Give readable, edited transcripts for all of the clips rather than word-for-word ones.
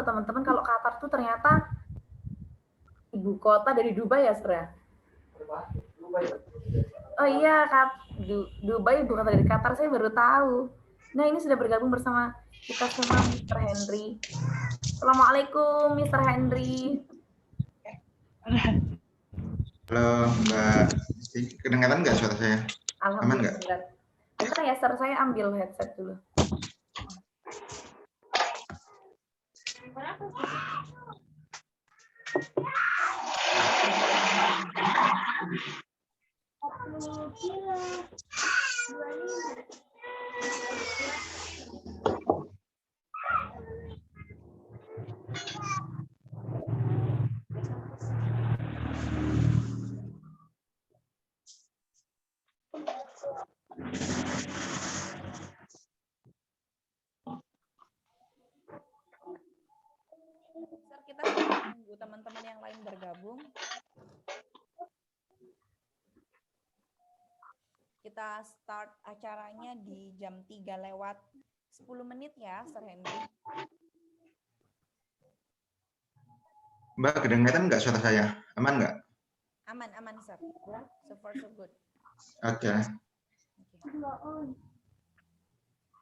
teman-teman kalau Qatar tuh ternyata ibu kota dari Dubai ya, Sir ya? Oh iya, Dubai ibu kota dari Qatar, saya baru tahu. Nah, ini sudah bergabung bersama kita semua, Mr. Henry. Assalamualaikum, Mr. Henry. Halo, Mbak. Kedengaran nggak suara saya? Aman nggak? Alhamdulillah. Bentar ya, Sir, saya ambil headset dulu. Kita tunggu teman-teman yang lain bergabung. Kita start acaranya di jam 3:10 ya, Sir Henry. Mbak, kedengaran nggak suara saya? Aman nggak? Aman, Sir. So far, so good. Oke.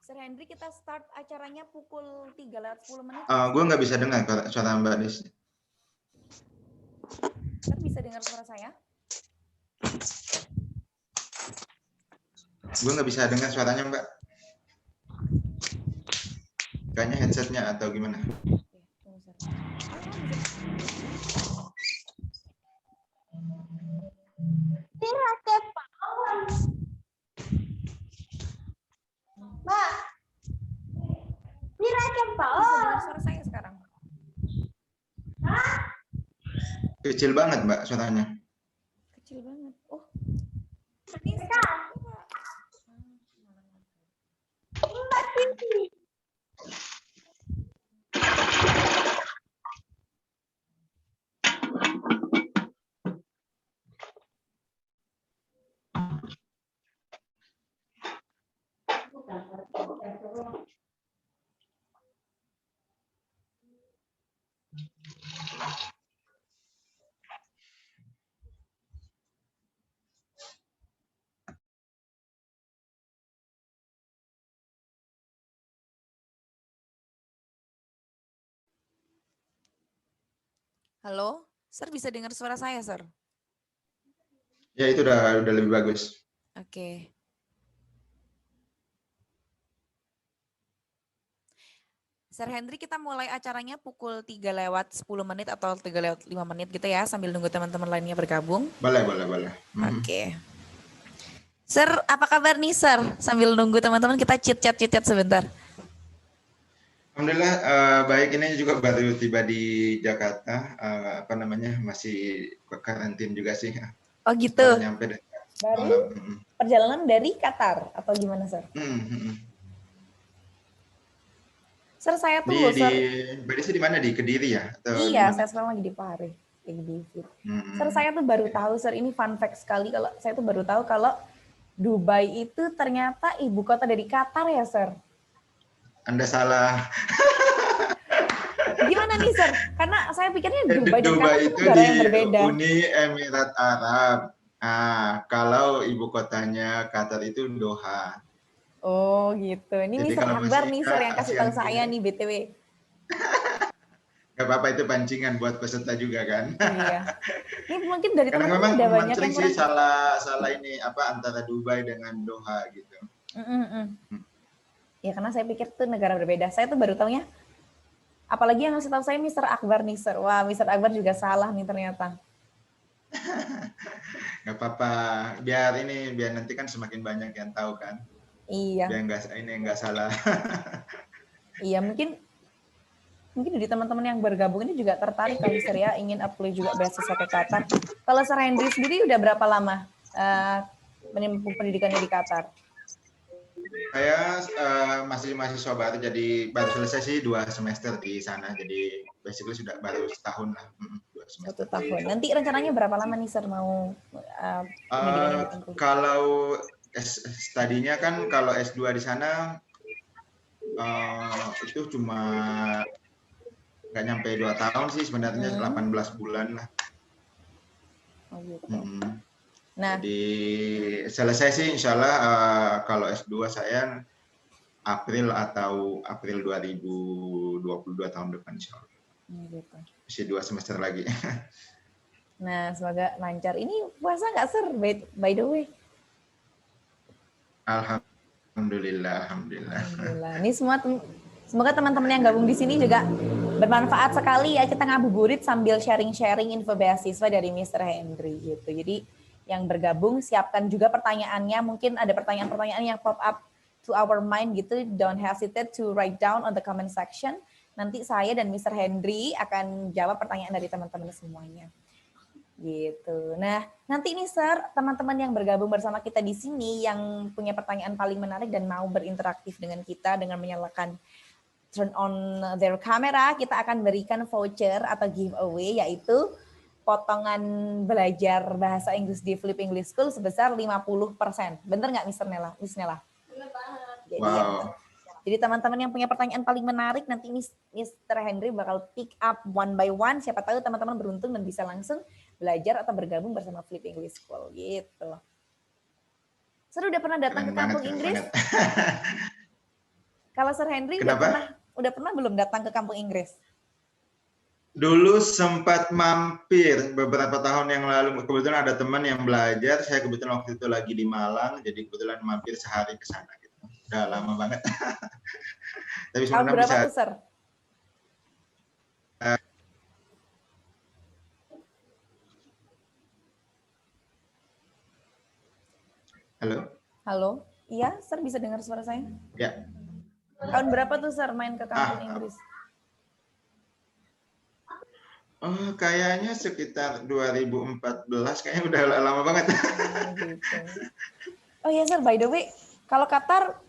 Sir Henry, kita start acaranya pukul 3:10. Gue nggak bisa dengar suara Mbak Desi. Sir, bisa dengar suara saya? Gue nggak bisa dengar suaranya, Mbak. Kayaknya headsetnya atau gimana? Mbak, bisa dengar suara saya sekarang? Kecil banget, Mbak, suaranya. Kecil banget. Oh, ini Halo, Sir, bisa dengar suara saya, Sir? Ya, itu udah lebih bagus. Oke. Sir Henry, kita mulai acaranya pukul 3:10 atau 3:05 gitu ya, sambil nunggu teman-teman lainnya bergabung. Boleh. Oke. Sir, apa kabar nih, Sir? Sambil nunggu teman-teman, kita chit-chat sebentar. Alhamdulillah baik, ini juga baru tiba di Jakarta, masih karantin juga sih. Oh gitu. Baru nyampe deh. Baru perjalanan dari Qatar atau gimana, Sir? Sir, saya tunggu, Sir. Mbak Desi di mana? Di Kediri ya? Atau iya, dimana? saya sekarang lagi di Pare. Sir, saya tuh baru tahu, Sir, ini fun fact sekali, kalau saya tuh baru tahu kalau Dubai itu ternyata ibu kota dari Qatar ya, Sir? Anda salah. Gimana nih, Sir? Karena saya pikirnya Dubai dan Qatar itu itu negara di yang berbeda. Uni Emirat Arab. Kalau ibu kotanya Qatar itu Doha. Oh gitu. Ini Jadi Mr. Akbar nih, Sir, yang kasih tahu saya nih, BTW. Gak apa-apa, itu pancingan buat peserta juga kan. Iya. Ini mungkin dari Karena teman-teman memang ada banyak sering yang sih kurang. salah ini antara Dubai dengan Doha gitu. Ya karena saya pikir itu negara berbeda. Saya tuh baru taunya. Apalagi yang ngasih tahu saya Mr. Akbar nih, Sir. Wah, Mr. Akbar juga salah nih ternyata. Gak apa-apa, biar nanti kan semakin banyak yang tahu kan. Iya. Biar nggak salah. Iya, mungkin dari teman-teman yang bergabung ini juga tertarik kali, Sir, ya, ingin apply juga beasiswa ke Qatar. Kalau Sir Henry sendiri udah berapa lama menempuh pendidikannya di Qatar? Saya masih mahasiswa baru, jadi baru selesai sih 2 semester di sana, jadi basically sudah baru setahun lah. 2 semester. 1 tahun. Nanti rencananya berapa lama nih, Sir, mau pendidikannya ditempuh? Kalau studinya kan kalau S2 di sana itu cuma nggak nyampe 2 tahun sih sebenarnya, 18 bulan lah. Oh gitu. Nah, jadi selesai sih insya Allah kalau S2 saya April atau April 2022 tahun depan insya Allah. Gitu. Masih 2 semester lagi. Nah, semoga lancar. Ini puasa nggak Sir, by the way? Alhamdulillah. Ini semoga teman-teman yang gabung di sini juga bermanfaat sekali ya. Kita ngabuburit sambil sharing-sharing info beasiswa dari Mr. Hendry gitu. Jadi yang bergabung siapkan juga pertanyaannya. Mungkin ada pertanyaan-pertanyaan yang pop up to our mind gitu. Don't hesitate to write down on the comment section. Nanti saya dan Mr. Hendry akan jawab pertanyaan dari teman-teman semuanya. Gitu. Nah, nanti ini Sir, teman-teman yang bergabung bersama kita di sini yang punya pertanyaan paling menarik dan mau berinteraktif dengan kita dengan menyalakan turn on their camera, kita akan berikan voucher atau giveaway yaitu potongan belajar bahasa Inggris di Flip English School sebesar 50%. Bener nggak Miss Nela? Bener banget. Jadi teman-teman yang punya pertanyaan paling menarik nanti Mr. Hendry bakal pick up one by one. Siapa tahu teman-teman beruntung dan bisa langsung belajar atau bergabung bersama Flip English School gitu. Sir udah pernah datang ke kampung Inggris? Kalau Sir Hendry udah pernah belum datang ke kampung Inggris? Dulu sempat mampir beberapa tahun yang lalu. Kebetulan ada teman yang belajar. Saya kebetulan waktu itu lagi di Malang, jadi kebetulan mampir sehari ke sana. Gitu. Udah lama banget. Tapi tahun berapa tuh, Sir? Halo? Iya, Sir bisa dengar suara saya? Ya. Tahun berapa tuh, Sir, main ke kampung Inggris? Oh, kayaknya sekitar 2014, kayaknya udah lama banget. Gitu. Oh iya, Sir, by the way, kalau Qatar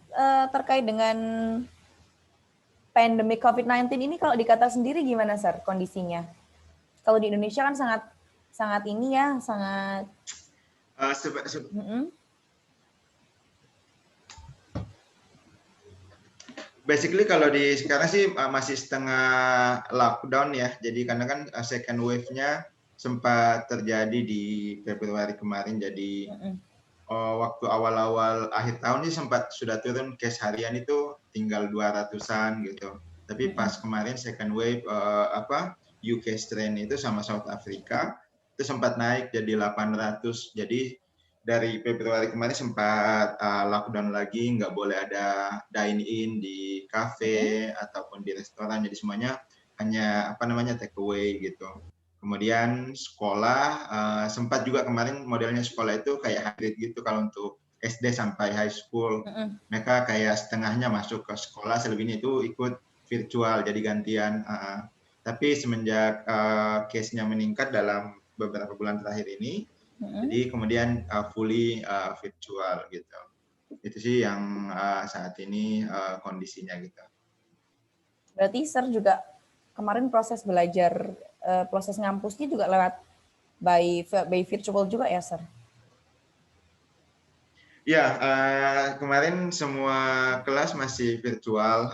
terkait dengan pandemi COVID-19 ini, kalau di Qatar sendiri gimana, Sir, kondisinya? Kalau di Indonesia kan sangat ini ya, sangat... Basically kalau di sekarang sih masih setengah lockdown ya. Jadi karena kan second wave-nya sempat terjadi di Februari kemarin. Jadi waktu awal-awal akhir tahun sih sempat sudah turun case harian itu tinggal 200-an gitu. Tapi pas kemarin second wave UK strain itu sama South Africa itu sempat naik jadi 800. Jadi dari Februari kemarin sempat lockdown lagi, nggak boleh ada dine in di kafe ataupun di restoran, jadi semuanya hanya take away gitu. Kemudian sekolah sempat juga kemarin modelnya sekolah itu kayak hybrid gitu. Kalau untuk SD sampai high school mereka kayak setengahnya masuk ke sekolah, selebihnya itu ikut virtual jadi gantian. Tapi semenjak case-nya meningkat dalam beberapa bulan terakhir ini, jadi kemudian fully virtual gitu. Itu sih yang saat ini kondisinya gitu. Berarti Sir juga kemarin proses belajar, proses ngampusnya juga lewat by virtual juga ya, Sir? Ya, kemarin semua kelas masih virtual,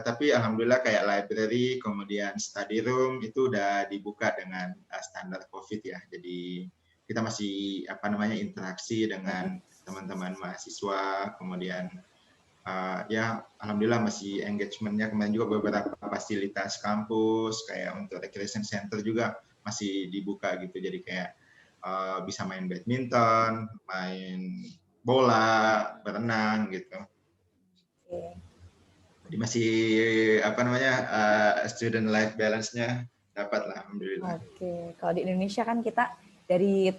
tapi alhamdulillah kayak library, kemudian study room itu udah dibuka dengan standar COVID ya. Jadi kita masih interaksi dengan teman-teman mahasiswa, kemudian ya alhamdulillah masih engagement-nya. Kemarin juga beberapa fasilitas kampus kayak untuk recreation center juga masih dibuka gitu. Jadi kayak bisa main badminton, main bola, berenang gitu. Jadi masih student life balance-nya dapat lah, alhamdulillah. Oke, kalau di Indonesia kan kita dari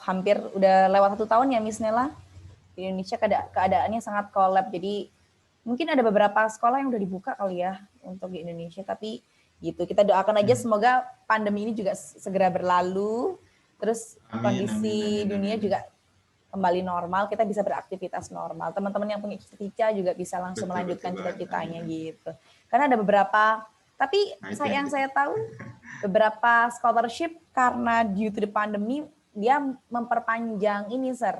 hampir udah lewat 1 tahun ya, Miss Nela. Di Indonesia keadaannya sangat kolab, jadi mungkin ada beberapa sekolah yang udah dibuka kali ya untuk di Indonesia, tapi gitu kita doakan aja semoga pandemi ini juga segera berlalu, terus kondisi dunia juga kembali normal, kita bisa beraktivitas normal. Teman-teman yang punya cita-cita juga bisa langsung melanjutkan cita-citanya gitu. Karena ada beberapa, tapi yang saya tahu beberapa scholarship karena due to the pandemi dia memperpanjang ini, Sir,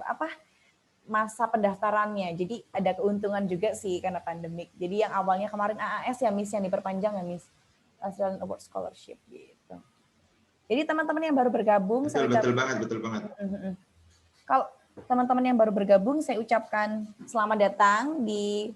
masa pendaftarannya. Jadi ada keuntungan juga sih karena pandemik. Jadi yang awalnya kemarin AAS ya, Miss, yang diperpanjang ya, Miss. Australian Award Scholarship gitu. Jadi teman-teman yang baru bergabung, betul banget. Kalau teman-teman yang baru bergabung, saya ucapkan selamat datang di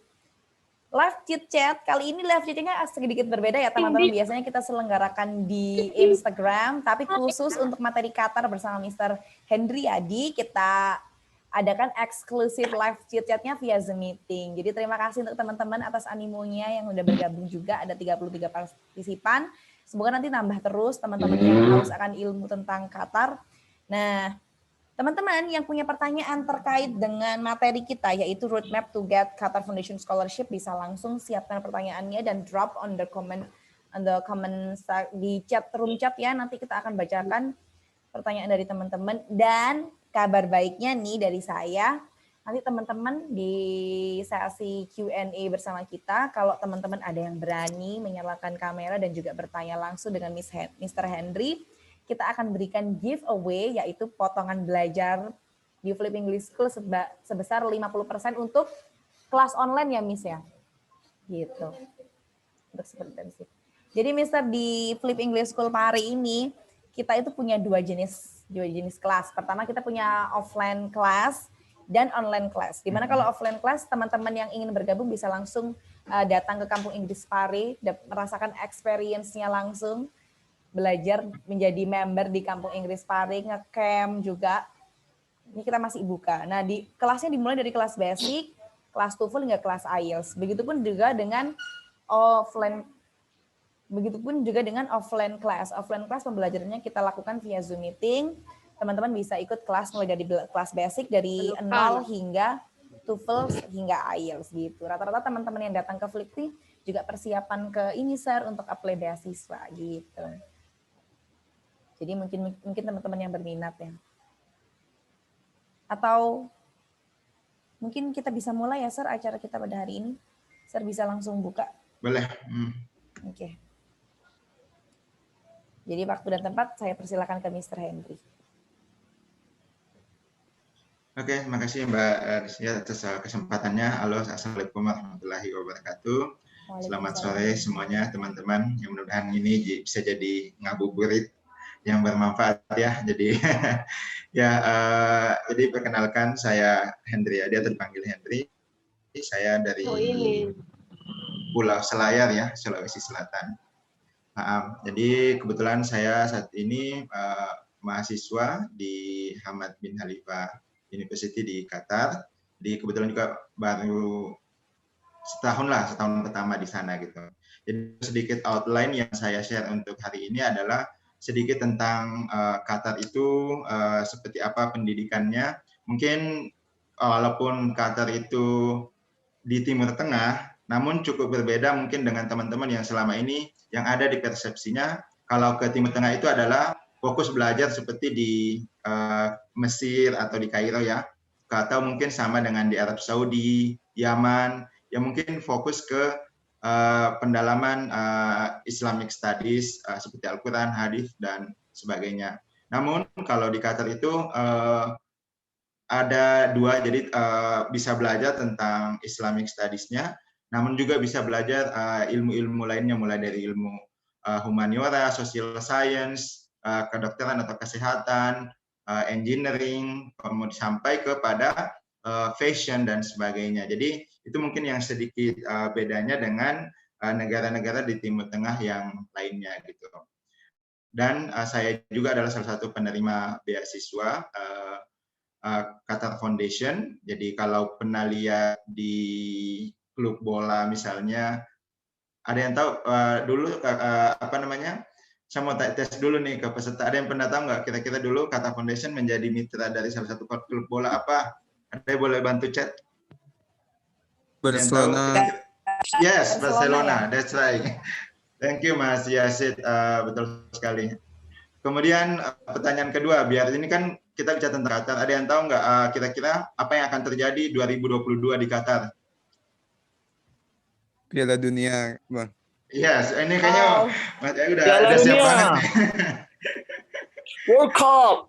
live chit chat. Kali ini live chatnya sedikit berbeda ya teman-teman. Biasanya kita selenggarakan di Instagram, tapi khusus untuk materi Qatar bersama Mr. Hendry Adi, kita adakan eksklusif live chit chatnya via Zoom meeting. Jadi terima kasih untuk teman-teman atas animonya yang udah bergabung juga. Ada 33 partisipan. Semoga nanti nambah terus teman-teman yang haus akan ilmu tentang Qatar. Nah, teman-teman yang punya pertanyaan terkait dengan materi kita, yaitu roadmap to get Qatar Foundation Scholarship, bisa langsung siapkan pertanyaannya dan drop on the comment di chat room chat ya. Nanti kita akan bacakan pertanyaan dari teman-teman. Dan kabar baiknya nih dari saya, nanti teman-teman di sesi Q&A bersama kita, kalau teman-teman ada yang berani menyalakan kamera dan juga bertanya langsung dengan Mr. Hendry, kita akan berikan giveaway, yaitu potongan belajar di Flip English School sebesar 50% untuk kelas online ya, Miss ya? Gitu. Untuk intensif. Jadi, Mister, di Flip English School hari ini, kita itu punya dua jenis kelas. Pertama, kita punya offline class dan online class. Dimana kalau offline class, teman-teman yang ingin bergabung bisa langsung datang ke Kampung Inggris Pare, merasakan experience-nya langsung, belajar menjadi member di Kampung Inggris Pare, nge-camp juga. Ini kita masih buka. Nah, di kelasnya dimulai dari kelas basic, kelas TOEFL hingga kelas IELTS. Begitupun juga dengan offline class. Offline class pembelajarannya kita lakukan via Zoom meeting. Teman-teman bisa ikut kelas mulai dari kelas basic dari 0 hingga TOEFL hingga IELTS gitu. Rata-rata teman-teman yang datang ke Flipti juga persiapan ke ini, Sir, untuk apply beasiswa gitu. Jadi mungkin teman-teman yang berminat ya. Atau mungkin kita bisa mulai ya, Sir, acara kita pada hari ini. Sir bisa langsung buka. Boleh. Oke. Jadi waktu dan tempat saya persilakan ke Mr. Hendry. Oke, terima kasih Mbak Rizya atas kesempatannya. Halo, Assalamualaikum warahmatullahi wabarakatuh. Selamat sore semuanya teman-teman. Yang mudah-mudahan ini bisa jadi ngabuburit yang bermanfaat ya. Jadi jadi perkenalkan, saya Hendry Adi, atau dipanggil Hendry. Saya dari Pulau Selayar ya, Sulawesi Selatan. Jadi kebetulan saya saat ini mahasiswa di Hamad bin Khalifa University di Qatar. Jadi kebetulan juga baru setahun pertama di sana gitu. Jadi sedikit outline yang saya share untuk hari ini adalah sedikit tentang Qatar itu seperti apa pendidikannya. Mungkin walaupun Qatar itu di Timur Tengah, namun cukup berbeda mungkin dengan teman-teman yang selama ini yang ada di persepsinya. Kalau ke Timur Tengah itu adalah fokus belajar seperti di Mesir atau di Kairo ya, atau mungkin sama dengan di Arab Saudi, Yaman, yang mungkin fokus ke pendalaman Islamic Studies seperti Al-Quran, Hadis, dan sebagainya. Namun kalau di Qatar itu ada dua, jadi bisa belajar tentang Islamic Studies-nya, namun juga bisa belajar ilmu-ilmu lainnya, mulai dari ilmu humaniora, social science, kedokteran atau kesehatan, engineering, kemudian sampai kepada fashion dan sebagainya. Jadi itu mungkin yang sedikit bedanya dengan negara-negara di Timur Tengah yang lainnya gitu. Dan saya juga adalah salah satu penerima beasiswa Qatar Foundation. Jadi kalau pernah lihat di klub bola misalnya, ada yang tahu dulu apa namanya? Saya mau tes dulu nih ke peserta. Ada yang pernah tahu nggak kira-kira dulu Qatar Foundation menjadi mitra dari salah satu klub bola apa? Ada yang boleh bantu chat? Barcelona. Yes, Barcelona. That's right. Thank you Mas Yasid, betul sekali. Kemudian pertanyaan kedua, biar ini kan kita bicara tentang Qatar. Ada yang tahu nggak kira-kira apa yang akan terjadi 2022 di Qatar? Piala Dunia, Bang. Yes, ini kayaknya Mas Ayu udah siap banget nih. World Cup.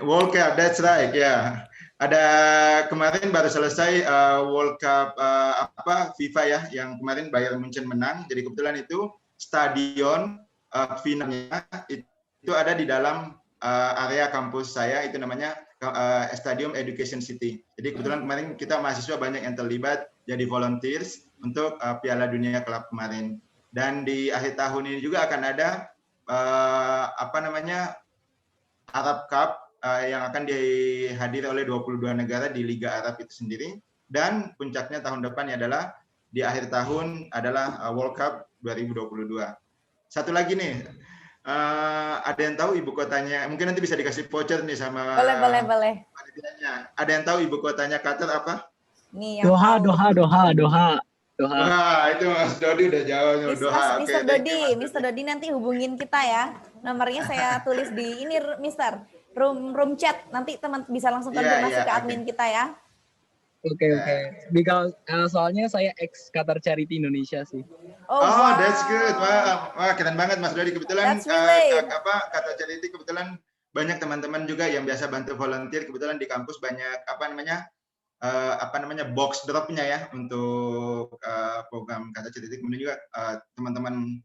World Cup, that's right ya. Yeah. Ada kemarin baru selesai World Cup FIFA ya, yang kemarin Bayern Munchen menang. Jadi kebetulan itu stadion finalnya itu ada di dalam area kampus saya, itu namanya Stadium Education City. Jadi kebetulan kemarin kita mahasiswa banyak yang terlibat jadi volunteers untuk Piala Dunia Club kemarin. Dan di akhir tahun ini juga akan ada Arab Cup yang akan dihadiri oleh 22 negara di Liga Arab itu sendiri. Dan puncaknya tahun depannya adalah di akhir tahun adalah World Cup 2022. Satu lagi nih, ada yang tahu ibu kotanya? Mungkin nanti bisa dikasih voucher nih sama Boleh. panitianya. Ada yang tahu ibu kotanya Qatar apa? Nih yang Doha. Wah, itu Mas Dodi udah jawab. Doha. Mr. Dodi nanti hubungin kita ya. Nomornya saya tulis di ini, Mister. Room chat. Nanti teman bisa langsung konfirmasi ke admin kita ya. Oke. Because soalnya saya ex Qatar Charity Indonesia sih. Oh, that's good. Wah, keren banget Mas Dodi. Kebetulan Qatar Charity kebetulan banyak teman-teman juga yang biasa bantu volunteer. Kebetulan di kampus banyak box dropnya ya untuk program Qatar Charity. Kemudian juga teman-teman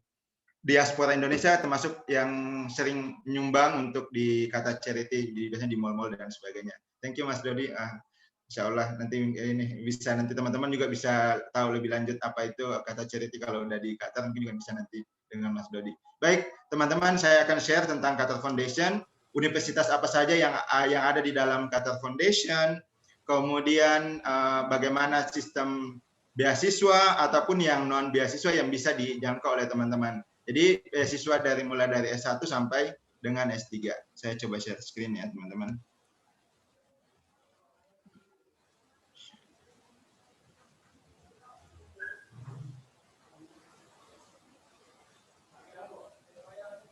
diaspora Indonesia termasuk yang sering nyumbang untuk di Qatar Charity, biasanya di mall-mall dan sebagainya. Thank you Mas Dodi. Insya Allah nanti nanti teman-teman juga bisa tahu lebih lanjut apa itu Qatar Charity kalau udah di Qatar, mungkin juga bisa nanti dengan Mas Dodi. Baik teman-teman, saya akan share tentang Qatar Foundation, universitas apa saja yang ada di dalam Qatar Foundation, kemudian bagaimana sistem beasiswa ataupun yang non beasiswa yang bisa dijangkau oleh teman-teman. Jadi beasiswa mulai dari S1 sampai dengan S3. Saya coba share screen ya teman-teman.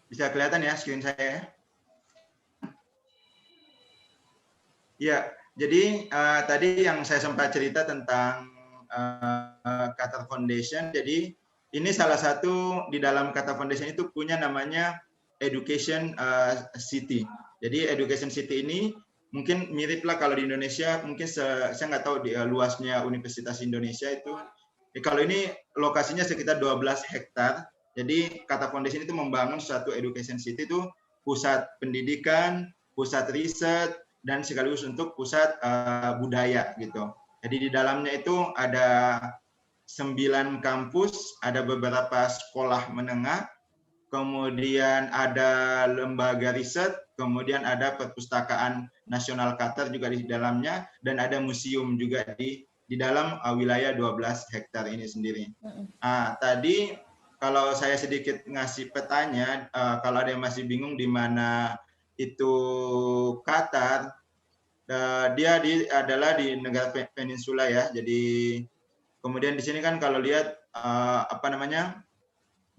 Bisa kelihatan ya screen saya? Ya, jadi tadi yang saya sempat cerita tentang Qatar Foundation. Jadi ini salah satu di dalam Qatar Foundation itu punya namanya Education City. Jadi Education City ini mungkin mirip lah kalau di Indonesia, mungkin saya nggak tahu di luasnya Universitas Indonesia itu. Kalau ini lokasinya sekitar 12 hektar. Jadi Qatar Foundation itu membangun satu Education City itu pusat pendidikan, pusat riset, dan sekaligus untuk pusat budaya gitu. Jadi di dalamnya itu ada 9 kampus, ada beberapa sekolah menengah, kemudian ada lembaga riset, kemudian ada perpustakaan nasional Qatar juga di dalamnya, dan ada museum juga di dalam wilayah 12 hektar ini sendiri. Tadi kalau saya sedikit ngasih petanya, kalau ada yang masih bingung di mana itu Qatar, dia adalah di negara peninsula ya. Jadi kemudian di sini kan kalau lihat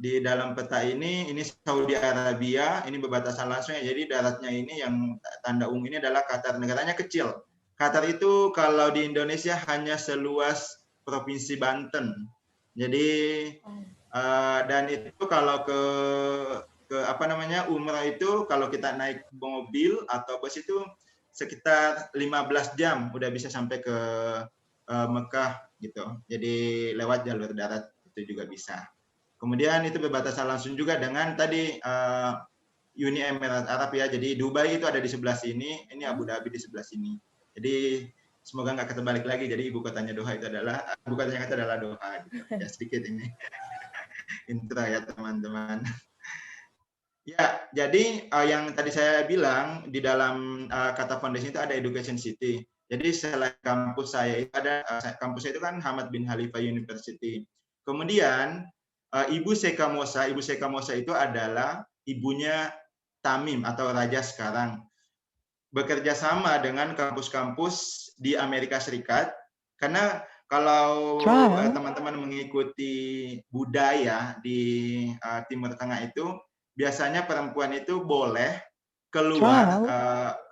di dalam peta ini Saudi Arabia, ini berbatasan langsung ya. Jadi daratnya ini yang tanda ungu ini adalah Qatar, negaranya kecil. Qatar itu kalau di Indonesia hanya seluas Provinsi Banten. Jadi dan itu kalau ke umrah itu kalau kita naik mobil atau bus itu sekitar 15 jam udah bisa sampai ke Mekah gitu. Jadi lewat jalur darat itu juga bisa. Kemudian itu berbatasan langsung juga dengan tadi Uni Emirat Arab ya. Jadi Dubai itu ada di sebelah sini, ini Abu Dhabi di sebelah sini. Jadi semoga nggak keterbalik lagi. Jadi ibu kotanya Doha itu adalah Doha. Gitu. Ya sedikit ini intro ya teman-teman. Ya, jadi yang tadi saya bilang di dalam Qatar Foundation itu ada Education City. Jadi selain kampus saya itu ada kampusnya itu kan Hamad bin Khalifa University. Kemudian Ibu Sheikha Moza itu adalah ibunya Tamim atau raja sekarang. Bekerja sama dengan kampus-kampus di Amerika Serikat karena kalau teman-teman mengikuti budaya di Timur Tengah itu biasanya perempuan itu boleh keluar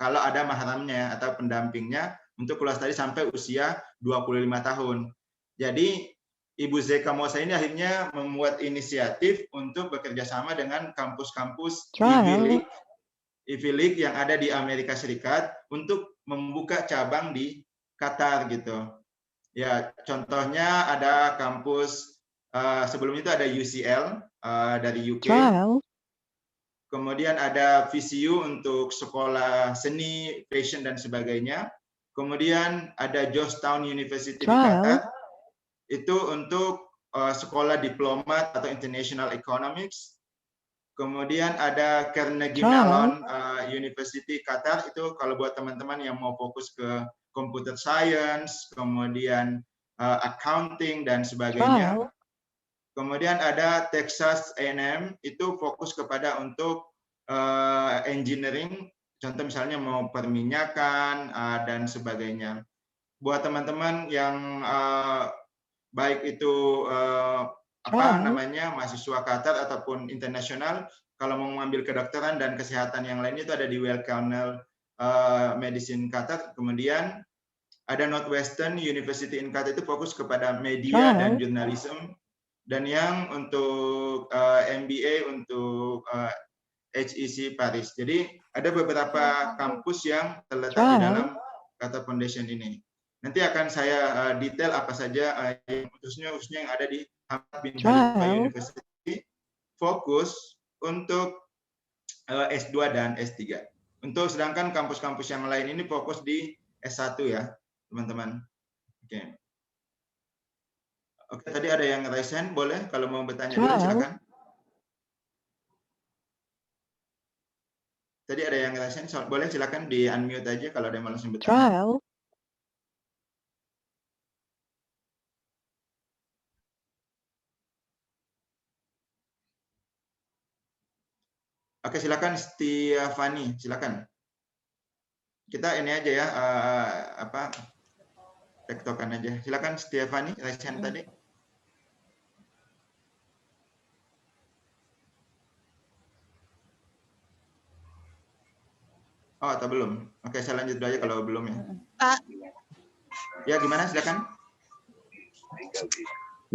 kalau ada mahramnya atau pendampingnya untuk keluar tadi sampai usia 25 tahun. Jadi Ibu Sheikha Moza ini akhirnya membuat inisiatif untuk bekerja sama dengan kampus-kampus Ivy League yang ada di Amerika Serikat untuk membuka cabang di Qatar gitu. Ya, contohnya ada kampus sebelum itu ada UCL dari UK. Kemudian ada VCU untuk sekolah seni, fashion, dan sebagainya. Kemudian ada Georgetown University di Qatar, itu untuk sekolah diplomat atau international economics. Kemudian ada Carnegie Mellon University Qatar, itu kalau buat teman-teman yang mau fokus ke computer science, kemudian accounting, dan sebagainya. Kemudian ada Texas A&M, itu fokus kepada untuk engineering, contoh misalnya mau perminyakan dan sebagainya. Buat teman-teman yang baik itu mahasiswa Qatar ataupun internasional, kalau mau mengambil kedokteran dan kesehatan yang lainnya itu ada di Weill Cornell Medicine Qatar. Kemudian ada Northwestern University in Qatar, itu fokus kepada media dan jurnalisme. Dan yang untuk MBA untuk HEC Paris. Jadi ada beberapa kampus yang terletak di dalam Qatar Foundation ini. Nanti akan saya detail apa saja khususnya yang ada di Hamad bin Khalifa University, fokus untuk S2 dan S3. Untuk sedangkan kampus-kampus yang lain ini fokus di S1 ya, teman-teman. Oke. Oke, tadi ada yang raise hand, boleh kalau mau bertanya dulu silakan. Tadi ada yang raise hand, boleh silakan di unmute aja kalau ada yang mau langsung bertanya. Oke, silakan Stiavani, silakan. Kita ini aja ya, tektokan aja. Silakan Stiavani, raise hand tadi. Oh, atau belum? Oke, saya lanjut dulu aja kalau belum ya. Pak, ya gimana, silakan.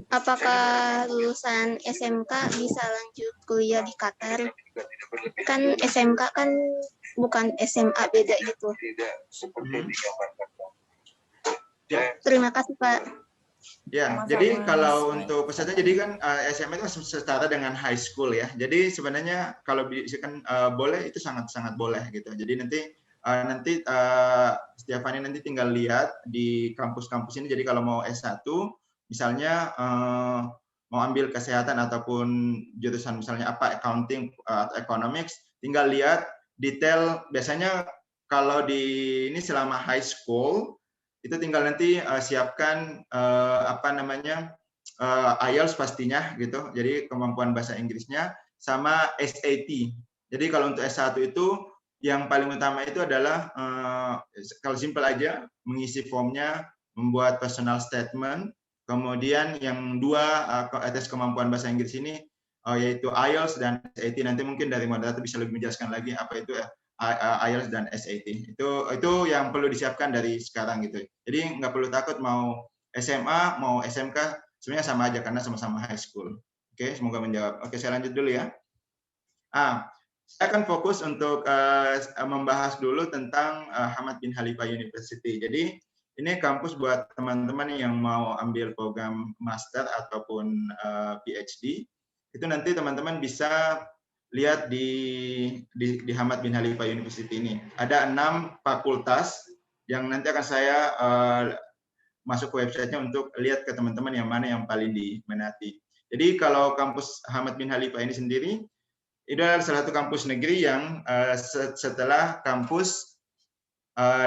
Apakah lulusan SMK bisa lanjut kuliah di Qatar? Kan SMK kan bukan SMA, beda gitu. Terima kasih, Pak. Ya, jadi kalau untuk peserta, jadi kan SMA itu setara dengan high school ya. Jadi sebenarnya kalau kan boleh, itu sangat-sangat boleh gitu. Jadi nanti Stiavani nanti tinggal lihat di kampus-kampus ini. Jadi kalau mau S1, misalnya mau ambil kesehatan ataupun jurusan misalnya apa, accounting atau economics, tinggal lihat detail. Biasanya kalau di ini selama high school, itu tinggal nanti siapkan IELTS pastinya gitu. Jadi kemampuan bahasa Inggrisnya sama SAT. Jadi kalau untuk S1 itu yang paling utama itu adalah kalau simpel aja, mengisi formnya, membuat personal statement. Kemudian yang dua tes kemampuan bahasa Inggris ini yaitu IELTS dan SAT. Nanti mungkin dari moderator bisa lebih menjelaskan lagi apa itu IELTS dan SAT. Itu yang perlu disiapkan dari sekarang gitu. Jadi nggak perlu takut mau SMA, mau SMK, sebenarnya sama aja karena sama-sama high school. Oke, semoga menjawab. Oke, saya lanjut dulu ya. Saya akan fokus untuk membahas dulu tentang Hamad bin Khalifa University. Jadi ini kampus buat teman-teman yang mau ambil program master ataupun PhD. Itu nanti teman-teman bisa lihat di Hamad bin Khalifa University ini. Ada 6 fakultas yang nanti akan saya masuk ke websitenya untuk lihat ke teman-teman yang mana yang paling diminati. Jadi kalau kampus Hamad bin Khalifa ini sendiri, itu adalah salah satu kampus negeri yang setelah kampus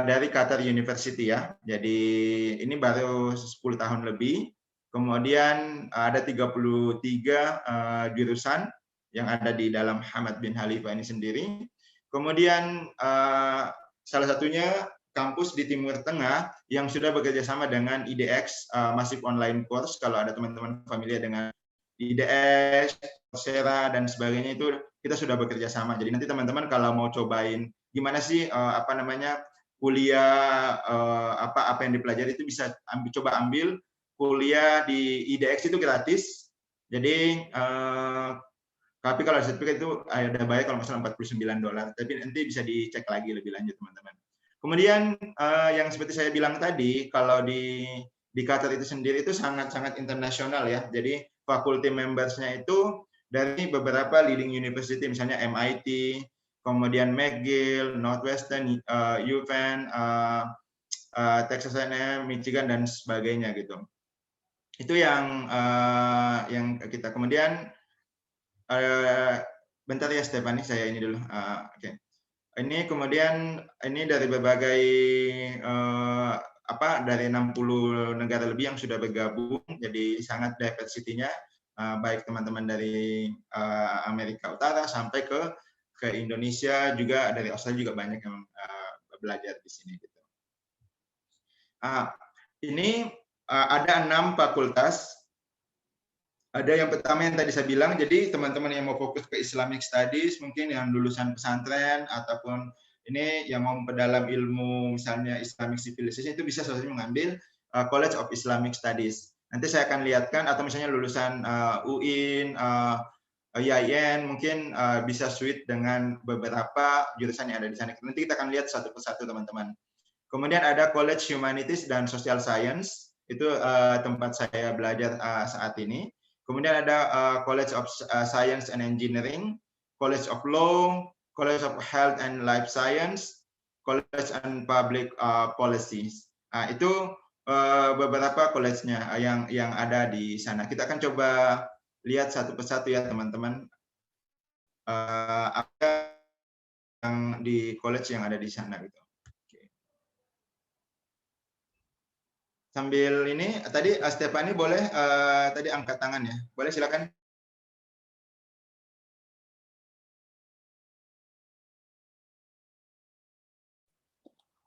dari Qatar University ya. Jadi ini baru 10 tahun lebih. Kemudian ada 33 jurusan yang ada di dalam Hamad bin Khalifa ini sendiri. Kemudian salah satunya kampus di Timur Tengah yang sudah bekerja sama dengan IDX Massive Online Course. Kalau ada teman-teman familiar dengan IDX, Coursera dan sebagainya, itu kita sudah bekerja sama. Jadi nanti teman-teman kalau mau cobain gimana sih kuliah apa yang dipelajari, itu bisa coba ambil kuliah di IDX, itu gratis. Jadi tapi kalau sertifikat itu ada bayar kalau nggak salah $49. Tapi nanti bisa dicek lagi lebih lanjut teman-teman. Kemudian yang seperti saya bilang tadi, kalau di Qatar itu sendiri itu sangat-sangat internasional ya. Jadi faculty members-nya itu dari beberapa leading university, misalnya MIT, kemudian McGill, Northwestern, UPenn, Texas A&M, Michigan, dan sebagainya gitu. Itu yang kita kemudian bentar ya Stephanie, saya ini dulu. Oke. Ini kemudian ini dari berbagai dari 60 negara lebih yang sudah bergabung, jadi sangat diversity-nya, baik teman-teman dari Amerika Utara sampai ke Indonesia, juga dari Australia juga banyak yang belajar di sini gitu. Ini ada 6 fakultas. Ada yang pertama yang tadi saya bilang, jadi teman-teman yang mau fokus ke Islamic Studies, mungkin yang lulusan pesantren, ataupun ini yang mau memperdalam ilmu misalnya Islamic Civilization, itu bisa saja mengambil College of Islamic Studies. Nanti saya akan lihatkan, atau misalnya lulusan UIN, IAIN, mungkin bisa switch dengan beberapa jurusan yang ada di sana. Nanti kita akan lihat satu persatu teman-teman. Kemudian ada College Humanities dan Social Science, itu tempat saya belajar saat ini. Kemudian ada College of Science and Engineering, College of Law, College of Health and Life Science, College and Public Policies. Itu beberapa college-nya yang ada di sana. Kita akan coba lihat satu persatu ya teman-teman. Apa yang di college yang ada di sana gitu. Sambil ini tadi Stephanie boleh tadi angkat tangan ya, boleh silakan.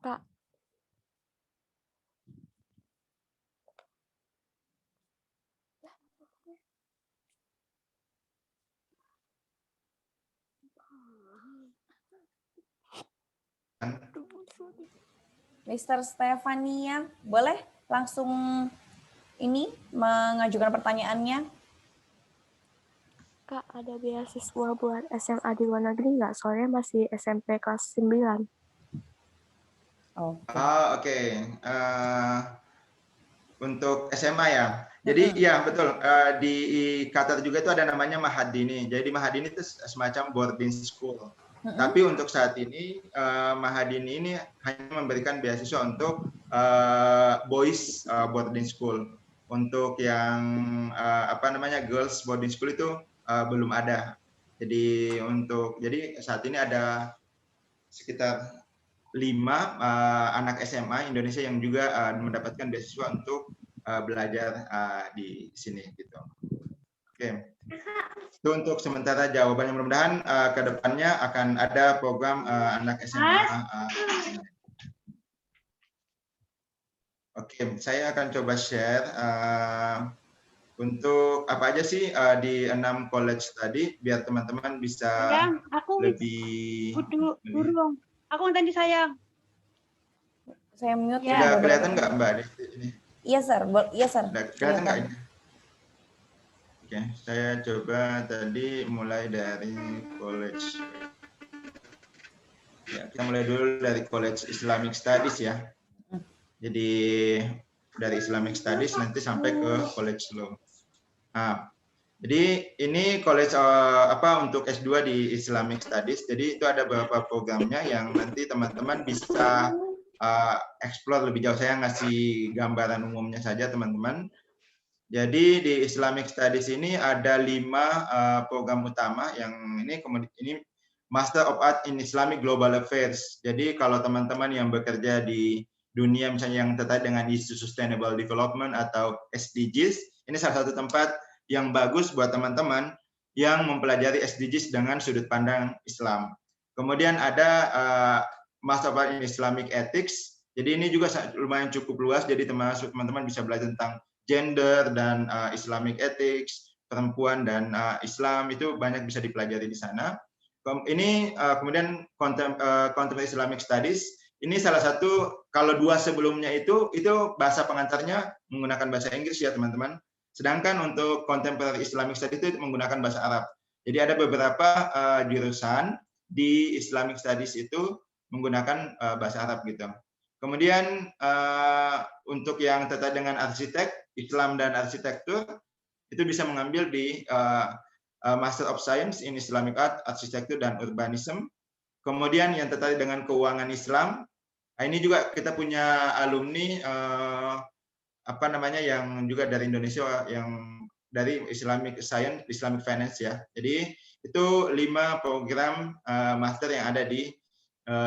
Kak. Mr. Stefania, boleh langsung ini mengajukan pertanyaannya? Kak, ada beasiswa buat SMA di luar negeri nggak? Soalnya masih SMP kelas 9. Oke. Untuk SMA ya. Jadi ya betul, di Qatar juga itu ada namanya Mahadini. Jadi Mahadini itu semacam boarding school. Tapi untuk saat ini Mahadini ini hanya memberikan beasiswa untuk boys boarding school. Untuk yang girls boarding school itu belum ada. Jadi jadi saat ini ada sekitar 5 anak SMA Indonesia yang juga mendapatkan beasiswa untuk belajar di sini gitu. Oke. Itu untuk sementara jawabannya, mudah-mudahan ke depannya akan ada program anak SMA. Oke, saya akan coba share untuk apa aja sih di 6 college tadi, biar teman-teman bisa lebih. Aku tadi sayang. Saya mute. Sudah kelihatan nggak Mbak ini? Iya, Sir. Iya, Sir. Kelihatan nggak ini? Oke, saya coba tadi mulai dari college. Ya, kita mulai dulu dari College Islamic Studies ya. Jadi dari Islamic Studies nanti sampai ke College Law. Jadi ini college untuk S2 di Islamic Studies. Jadi itu ada beberapa programnya yang nanti teman-teman bisa explore lebih jauh. Saya ngasih gambaran umumnya saja teman-teman. Jadi di Islamic Studies ini ada 5 program utama yang ini Master of Art in Islamic Global Affairs. Jadi kalau teman-teman yang bekerja di dunia misalnya yang terkait dengan isu Sustainable Development atau SDGs, ini salah satu tempat yang bagus buat teman-teman yang mempelajari SDGs dengan sudut pandang Islam. Kemudian ada Master of Art in Islamic Ethics. Jadi ini juga lumayan cukup luas, jadi teman-teman bisa belajar tentang gender dan Islamic Ethics, perempuan dan Islam, itu banyak bisa dipelajari di sana. Ini kemudian Contemporary Islamic Studies. Ini salah satu, kalau 2 sebelumnya itu bahasa pengantarnya menggunakan bahasa Inggris ya teman-teman. Sedangkan untuk Contemporary Islamic Studies itu menggunakan bahasa Arab. Jadi ada beberapa jurusan di Islamic Studies itu menggunakan bahasa Arab gitu. Kemudian untuk yang terkait dengan arsitek, Islam dan arsitektur, itu bisa mengambil di Master of Science in Islamic Art, Architecture, dan Urbanism. Kemudian yang tertarik dengan keuangan Islam, ini juga kita punya alumni apa namanya yang juga dari Indonesia, yang dari Islamic Science, Islamic Finance ya. Jadi itu 5 program master yang ada di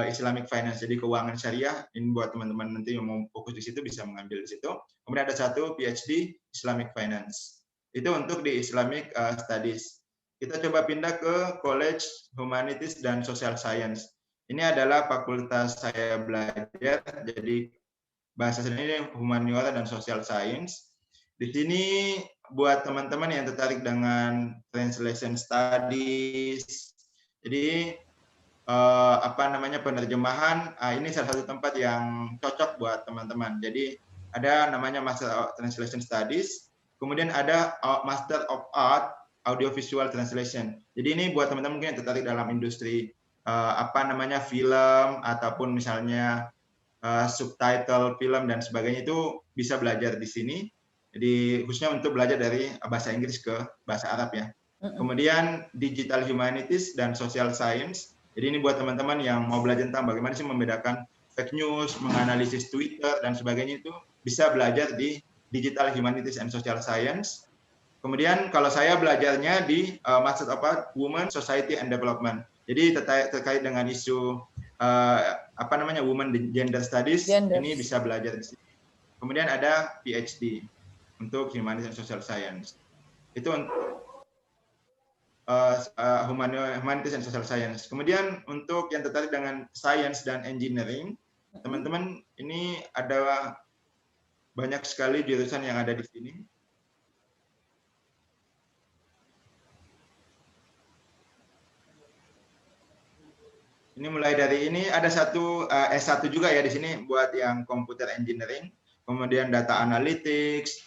Islamic Finance, jadi keuangan syariah. Ini buat teman-teman nanti yang mau fokus di situ bisa mengambil di situ. Kemudian ada 1 PhD Islamic Finance. Itu untuk di Islamic Studies. Kita coba pindah ke College Humanities dan Social Science. Ini adalah fakultas saya belajar, jadi bahasa seni humaniora dan social science. Di sini buat teman-teman yang tertarik dengan translation studies, jadi apa namanya penerjemahan, ini salah satu tempat yang cocok buat teman-teman. Jadi ada namanya Master of Translation Studies, kemudian ada Master of Art Audiovisual Translation. Jadi ini buat teman-teman mungkin yang tertarik dalam industri apa namanya film ataupun misalnya subtitle film dan sebagainya, itu bisa belajar di sini. Jadi khususnya untuk belajar dari bahasa Inggris ke bahasa Arab ya. Kemudian Digital Humanities dan Social Science. Jadi ini buat teman-teman yang mau belajar tentang bagaimana sih membedakan fake news, menganalisis Twitter dan sebagainya, itu bisa belajar di Digital Humanities and Social Science. Kemudian kalau saya belajarnya di Master of Art Women, Society and Development. Jadi terkait dengan isu apa namanya Women Gender Studies, ini bisa belajar di sini. Kemudian ada PhD untuk Humanities and Social Science. Itu untuk Humanities and Social Science. Kemudian untuk yang tertarik dengan Science dan Engineering, teman-teman, ini ada banyak sekali jurusan yang ada di sini. Ini mulai dari ini ada satu S1 juga ya di sini buat yang Computer Engineering, kemudian Data Analytics,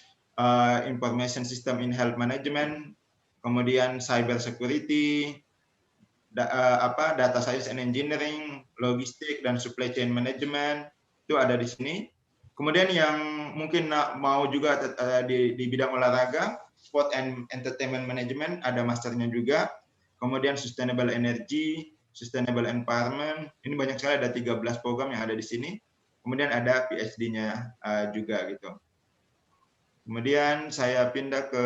Information System in Health Management, kemudian Cyber Security, Data Science and Engineering, Logistik dan Supply Chain Management, itu ada di sini. Kemudian yang mungkin mau juga di bidang olahraga, Sport and Entertainment Management, ada masternya juga. Kemudian Sustainable Energy, Sustainable Environment, ini banyak sekali, ada 13 program yang ada di sini. Kemudian ada PhD-nya juga gitu. Kemudian saya pindah ke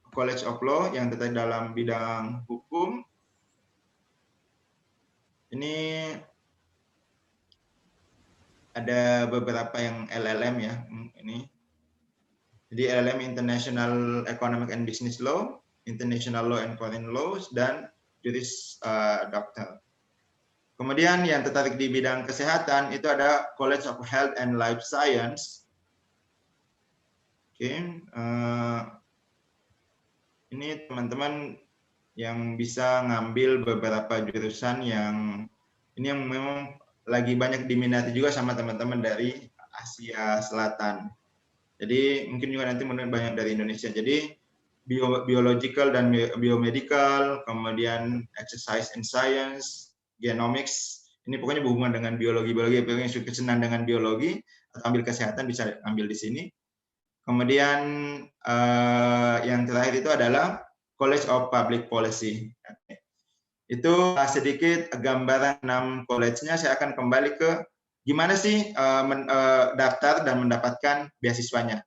College of Law yang terkait dalam bidang hukum. Ini ada beberapa yang LLM ya ini. Jadi LLM International Economic and Business Law, International Law and Foreign Laws, dan Juris Doctor. Kemudian yang tertarik di bidang kesehatan itu ada College of Health and Life Science. Oke, ini teman-teman yang bisa ngambil beberapa jurusan yang ini yang memang lagi banyak diminati juga sama teman-teman dari Asia Selatan. Jadi mungkin juga nanti banyak dari Indonesia. Jadi biological dan biomedical, kemudian exercise and science, genomics, ini pokoknya berhubungan dengan biologi, yang suka senang dengan biologi atau ambil kesehatan bisa ambil di sini. Kemudian yang terakhir itu adalah College of Public Policy. Itu sedikit gambaran 6 college-nya. Saya akan kembali ke gimana sih daftar dan mendapatkan beasiswanya.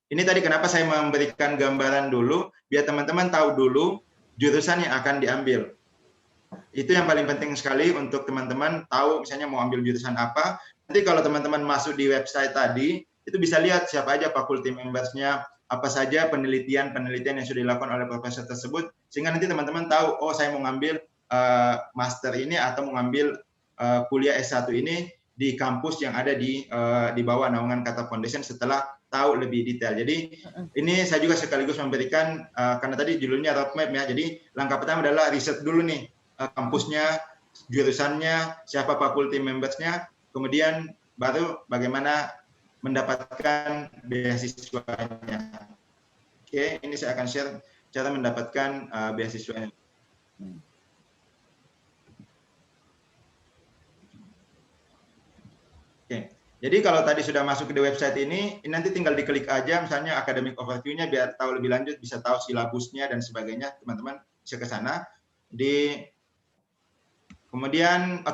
Ini tadi kenapa saya memberikan gambaran dulu, biar teman-teman tahu dulu jurusan yang akan diambil. Itu yang paling penting sekali untuk teman-teman tahu misalnya mau ambil jurusan apa. Nanti kalau teman-teman masuk di website tadi, itu bisa lihat siapa aja faculty members-nya, apa saja penelitian-penelitian yang sudah dilakukan oleh profesor tersebut, sehingga nanti teman-teman tahu, oh saya mau ngambil master ini atau mau ngambil kuliah S1 ini di kampus yang ada di bawah naungan Qatar Foundation setelah tahu lebih detail. Jadi ini saya juga sekaligus memberikan karena tadi judulnya roadmap ya. Jadi langkah pertama adalah riset dulu nih kampusnya, jurusannya, siapa faculty members-nya, kemudian baru bagaimana mendapatkan beasiswanya. Oke, ini saya akan share cara mendapatkan beasiswanya. Oke, Jadi kalau tadi sudah masuk ke website ini nanti tinggal diklik aja misalnya academic overview-nya biar tahu lebih lanjut, bisa tahu silabusnya dan sebagainya, teman-teman bisa ke sana. Kemudian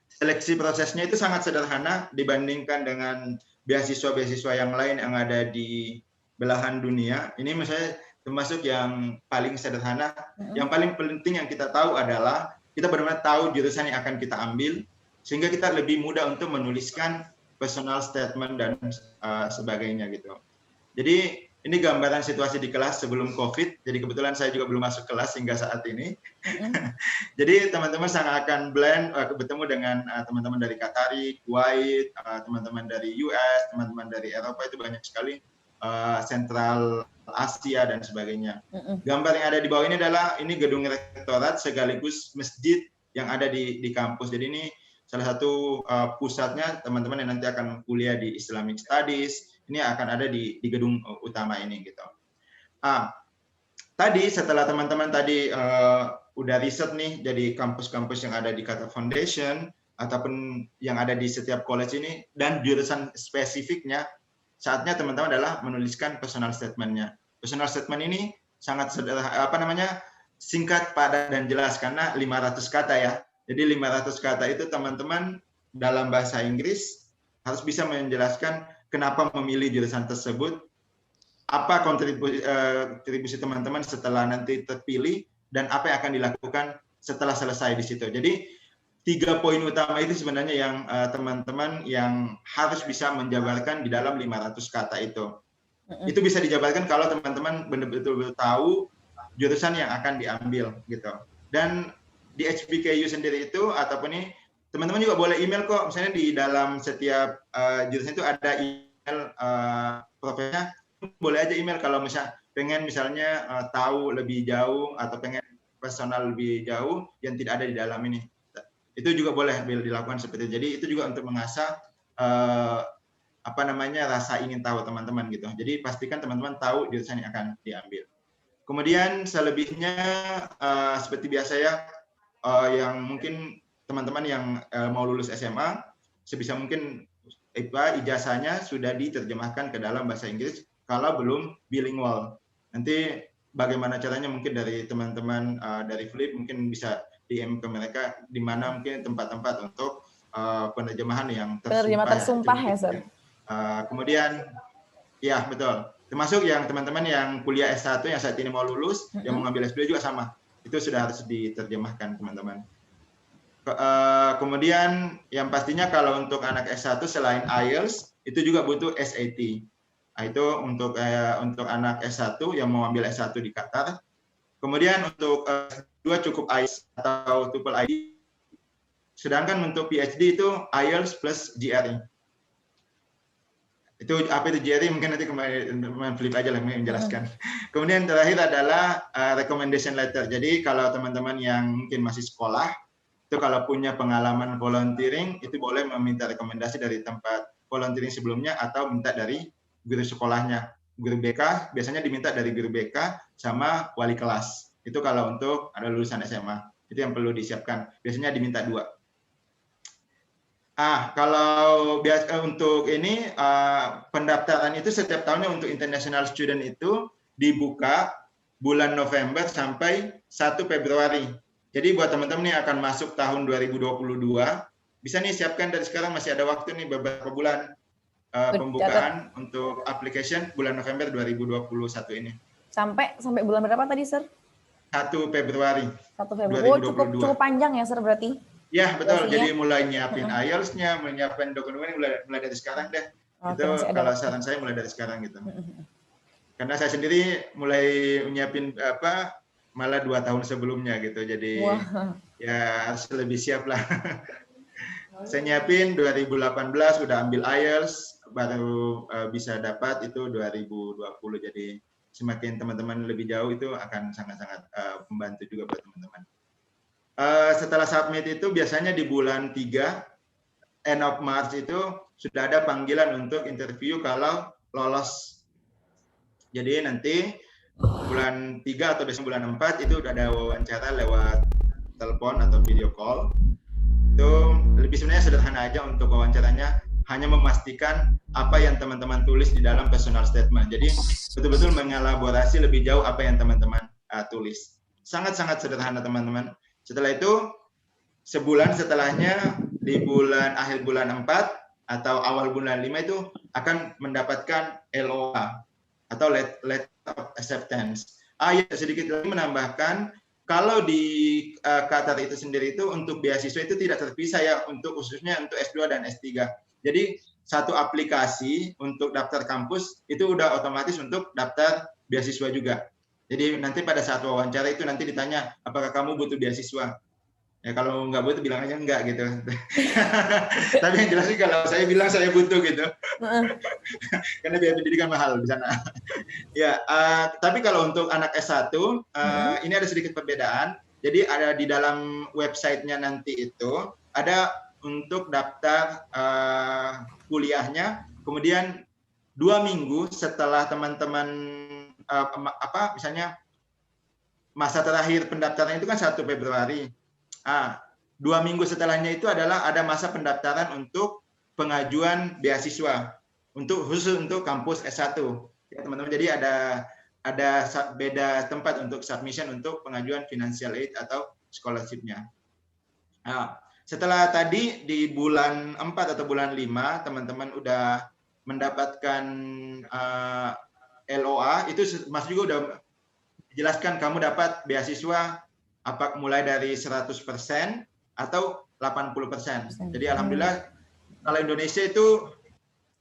seleksi prosesnya itu sangat sederhana dibandingkan dengan beasiswa-beasiswa yang lain yang ada di belahan dunia. Ini misalnya termasuk yang paling sederhana. Yang paling penting yang kita tahu adalah kita benar-benar tahu jurusan yang akan kita ambil, sehingga kita lebih mudah untuk menuliskan personal statement dan sebagainya gitu. Jadi ini gambaran situasi di kelas sebelum COVID. Jadi kebetulan saya juga belum masuk kelas hingga saat ini. Jadi teman-teman sangat akan blend, bertemu dengan teman-teman dari Qatari, Kuwait, teman-teman dari US, teman-teman dari Eropa, itu banyak sekali, Sentral Asia dan sebagainya. Gambar yang ada di bawah ini adalah gedung rektorat sekaligus masjid yang ada di kampus. Jadi ini salah satu pusatnya teman-teman yang nanti akan kuliah di Islamic Studies. Ini akan ada di gedung utama ini gitu. Tadi setelah teman-teman tadi udah riset nih, jadi kampus-kampus yang ada di Qatar Foundation ataupun yang ada di setiap college ini dan jurusan spesifiknya, saatnya teman-teman adalah menuliskan personal statement-nya. Personal statement ini sangat sederhana, singkat, padat dan jelas karena 500 kata ya. Jadi 500 kata itu teman-teman dalam bahasa Inggris harus bisa menjelaskan kenapa memilih jurusan tersebut, apa kontribusi teman-teman setelah nanti terpilih, dan apa yang akan dilakukan setelah selesai di situ. Jadi 3 poin utama itu sebenarnya yang teman-teman yang harus bisa menjabarkan di dalam 500 kata itu. Itu bisa dijabarkan kalau teman-teman benar-benar tahu jurusan yang akan diambil gitu. Dan di HBKU sendiri itu ataupun ini teman-teman juga boleh email kok. Misalnya di dalam setiap jurusan itu ada email profilnya, boleh aja email kalau pengen misalnya tahu lebih jauh atau pengen personal lebih jauh yang tidak ada di dalam ini. Itu juga boleh dilakukan seperti itu. Jadi itu juga untuk mengasah rasa ingin tahu teman-teman gitu. Jadi pastikan teman-teman tahu jurusan yang akan diambil. Kemudian selebihnya seperti biasa ya, yang mungkin teman-teman yang mau lulus SMA sebisa mungkin ijazahnya sudah diterjemahkan ke dalam bahasa Inggris kalau belum bilingual. Nanti bagaimana caranya mungkin dari teman-teman dari Flip mungkin bisa DM ke mereka di mana mungkin tempat-tempat untuk penerjemahan yang tersumpah ya, Sir. Kemudian ya betul. Termasuk yang teman-teman yang kuliah S1 yang saat ini mau lulus, yang mau ngambil S2 juga sama. Itu sudah harus diterjemahkan teman-teman. Kemudian yang pastinya kalau untuk anak S1 selain IELTS itu juga butuh SAT. Nah, itu untuk anak S1 yang mau ambil S1 di Qatar. Kemudian untuk S2 cukup IELTS atau TOEFL IB. Sedangkan untuk PhD itu IELTS plus GRE. Itu apa itu GRE mungkin nanti kembali Flip aja lah menjelaskan. Kemudian terakhir adalah recommendation letter. Jadi kalau teman-teman yang mungkin masih sekolah itu kalau punya pengalaman volunteering itu boleh meminta rekomendasi dari tempat volunteering sebelumnya atau minta dari guru sekolahnya. Guru BK biasanya diminta dari guru BK sama wali kelas. Itu kalau untuk ada lulusan SMA. Itu yang perlu disiapkan. Biasanya diminta 2. Kalau biasa untuk ini pendaftaran itu setiap tahunnya untuk international student itu dibuka bulan November sampai 1 Februari. Jadi buat teman-teman yang akan masuk tahun 2022, bisa nih siapkan dari sekarang, masih ada waktu nih beberapa bulan pembukaan untuk application bulan November 2021 ini. Sampai bulan berapa tadi, Sir? 1 Februari. 1 Februari. Cukup panjang ya, Sir, berarti? Ya, betul. Jadi mulai nyiapin IELTS-nya, menyiapin dokumen mulai dari sekarang deh. Itu kalau saran saya mulai dari sekarang gitu. Karena saya sendiri mulai menyiapin malah 2 tahun sebelumnya gitu. Jadi ya harus lebih siap lah. Saya nyiapin 2018 udah ambil IELTS, baru bisa dapat itu 2020. Jadi semakin teman-teman lebih jauh itu akan sangat-sangat membantu juga buat teman-teman. Setelah submit itu biasanya di bulan 3, end of March itu sudah ada panggilan untuk interview kalau lolos. Jadi nanti bulan 3 atau biasanya bulan 4 itu udah ada wawancara lewat telepon atau video call. Itu lebih sebenarnya sederhana aja untuk wawancaranya, hanya memastikan apa yang teman-teman tulis di dalam personal statement. Jadi betul-betul mengelaborasi lebih jauh apa yang teman-teman tulis. Sangat-sangat sederhana teman-teman. Setelah itu, sebulan setelahnya di akhir bulan 4 atau awal bulan 5 itu akan mendapatkan LOA atau Letter of Acceptance. Ya, sedikit lagi menambahkan, kalau di Qatar itu sendiri itu untuk beasiswa itu tidak terpisah ya, khususnya untuk S2 dan S3. Jadi satu aplikasi untuk daftar kampus itu udah otomatis untuk daftar beasiswa juga. Jadi nanti pada saat wawancara itu nanti ditanya, apakah kamu butuh beasiswa? Ya kalau nggak butuh bilang aja enggak gitu. Tapi yang jelas sih kalau saya bilang saya butuh gitu. Karena biaya pendidikan mahal di sana. Ya, tapi kalau untuk anak S1 ini ada sedikit perbedaan. Jadi ada di dalam websitenya nanti itu ada untuk daftar kuliahnya. Kemudian 2 minggu setelah teman-teman misalnya masa terakhir pendaftaran itu kan 1 Februari. 2 minggu setelahnya itu adalah ada masa pendaftaran untuk pengajuan beasiswa khusus untuk kampus S1 ya teman-teman. Jadi ada beda tempat untuk submission untuk pengajuan financial aid atau scholarship-nya. Setelah tadi di bulan 4 atau bulan 5 teman-teman udah mendapatkan LOA, itu Mas juga udah jelaskan kamu dapat beasiswa mulai dari 100% atau 80%. Jadi alhamdulillah kalau Indonesia itu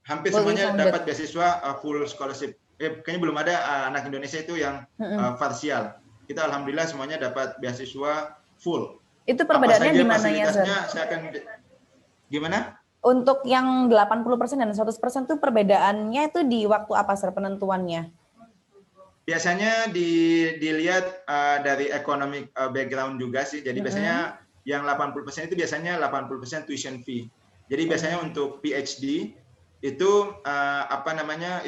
hampir semuanya dapat beasiswa full scholarship. Kayaknya belum ada anak Indonesia itu yang parsial. Kita alhamdulillah semuanya dapat beasiswa full. Itu perbedaannya di mana ya, Sir? Saya akan gimana? Untuk yang 80% dan 100% itu perbedaannya itu di waktu apa, Sir, penentuannya? Biasanya dilihat dari economic background juga sih. Jadi biasanya yang 80% itu biasanya 80% tuition fee. Jadi biasanya untuk PhD itu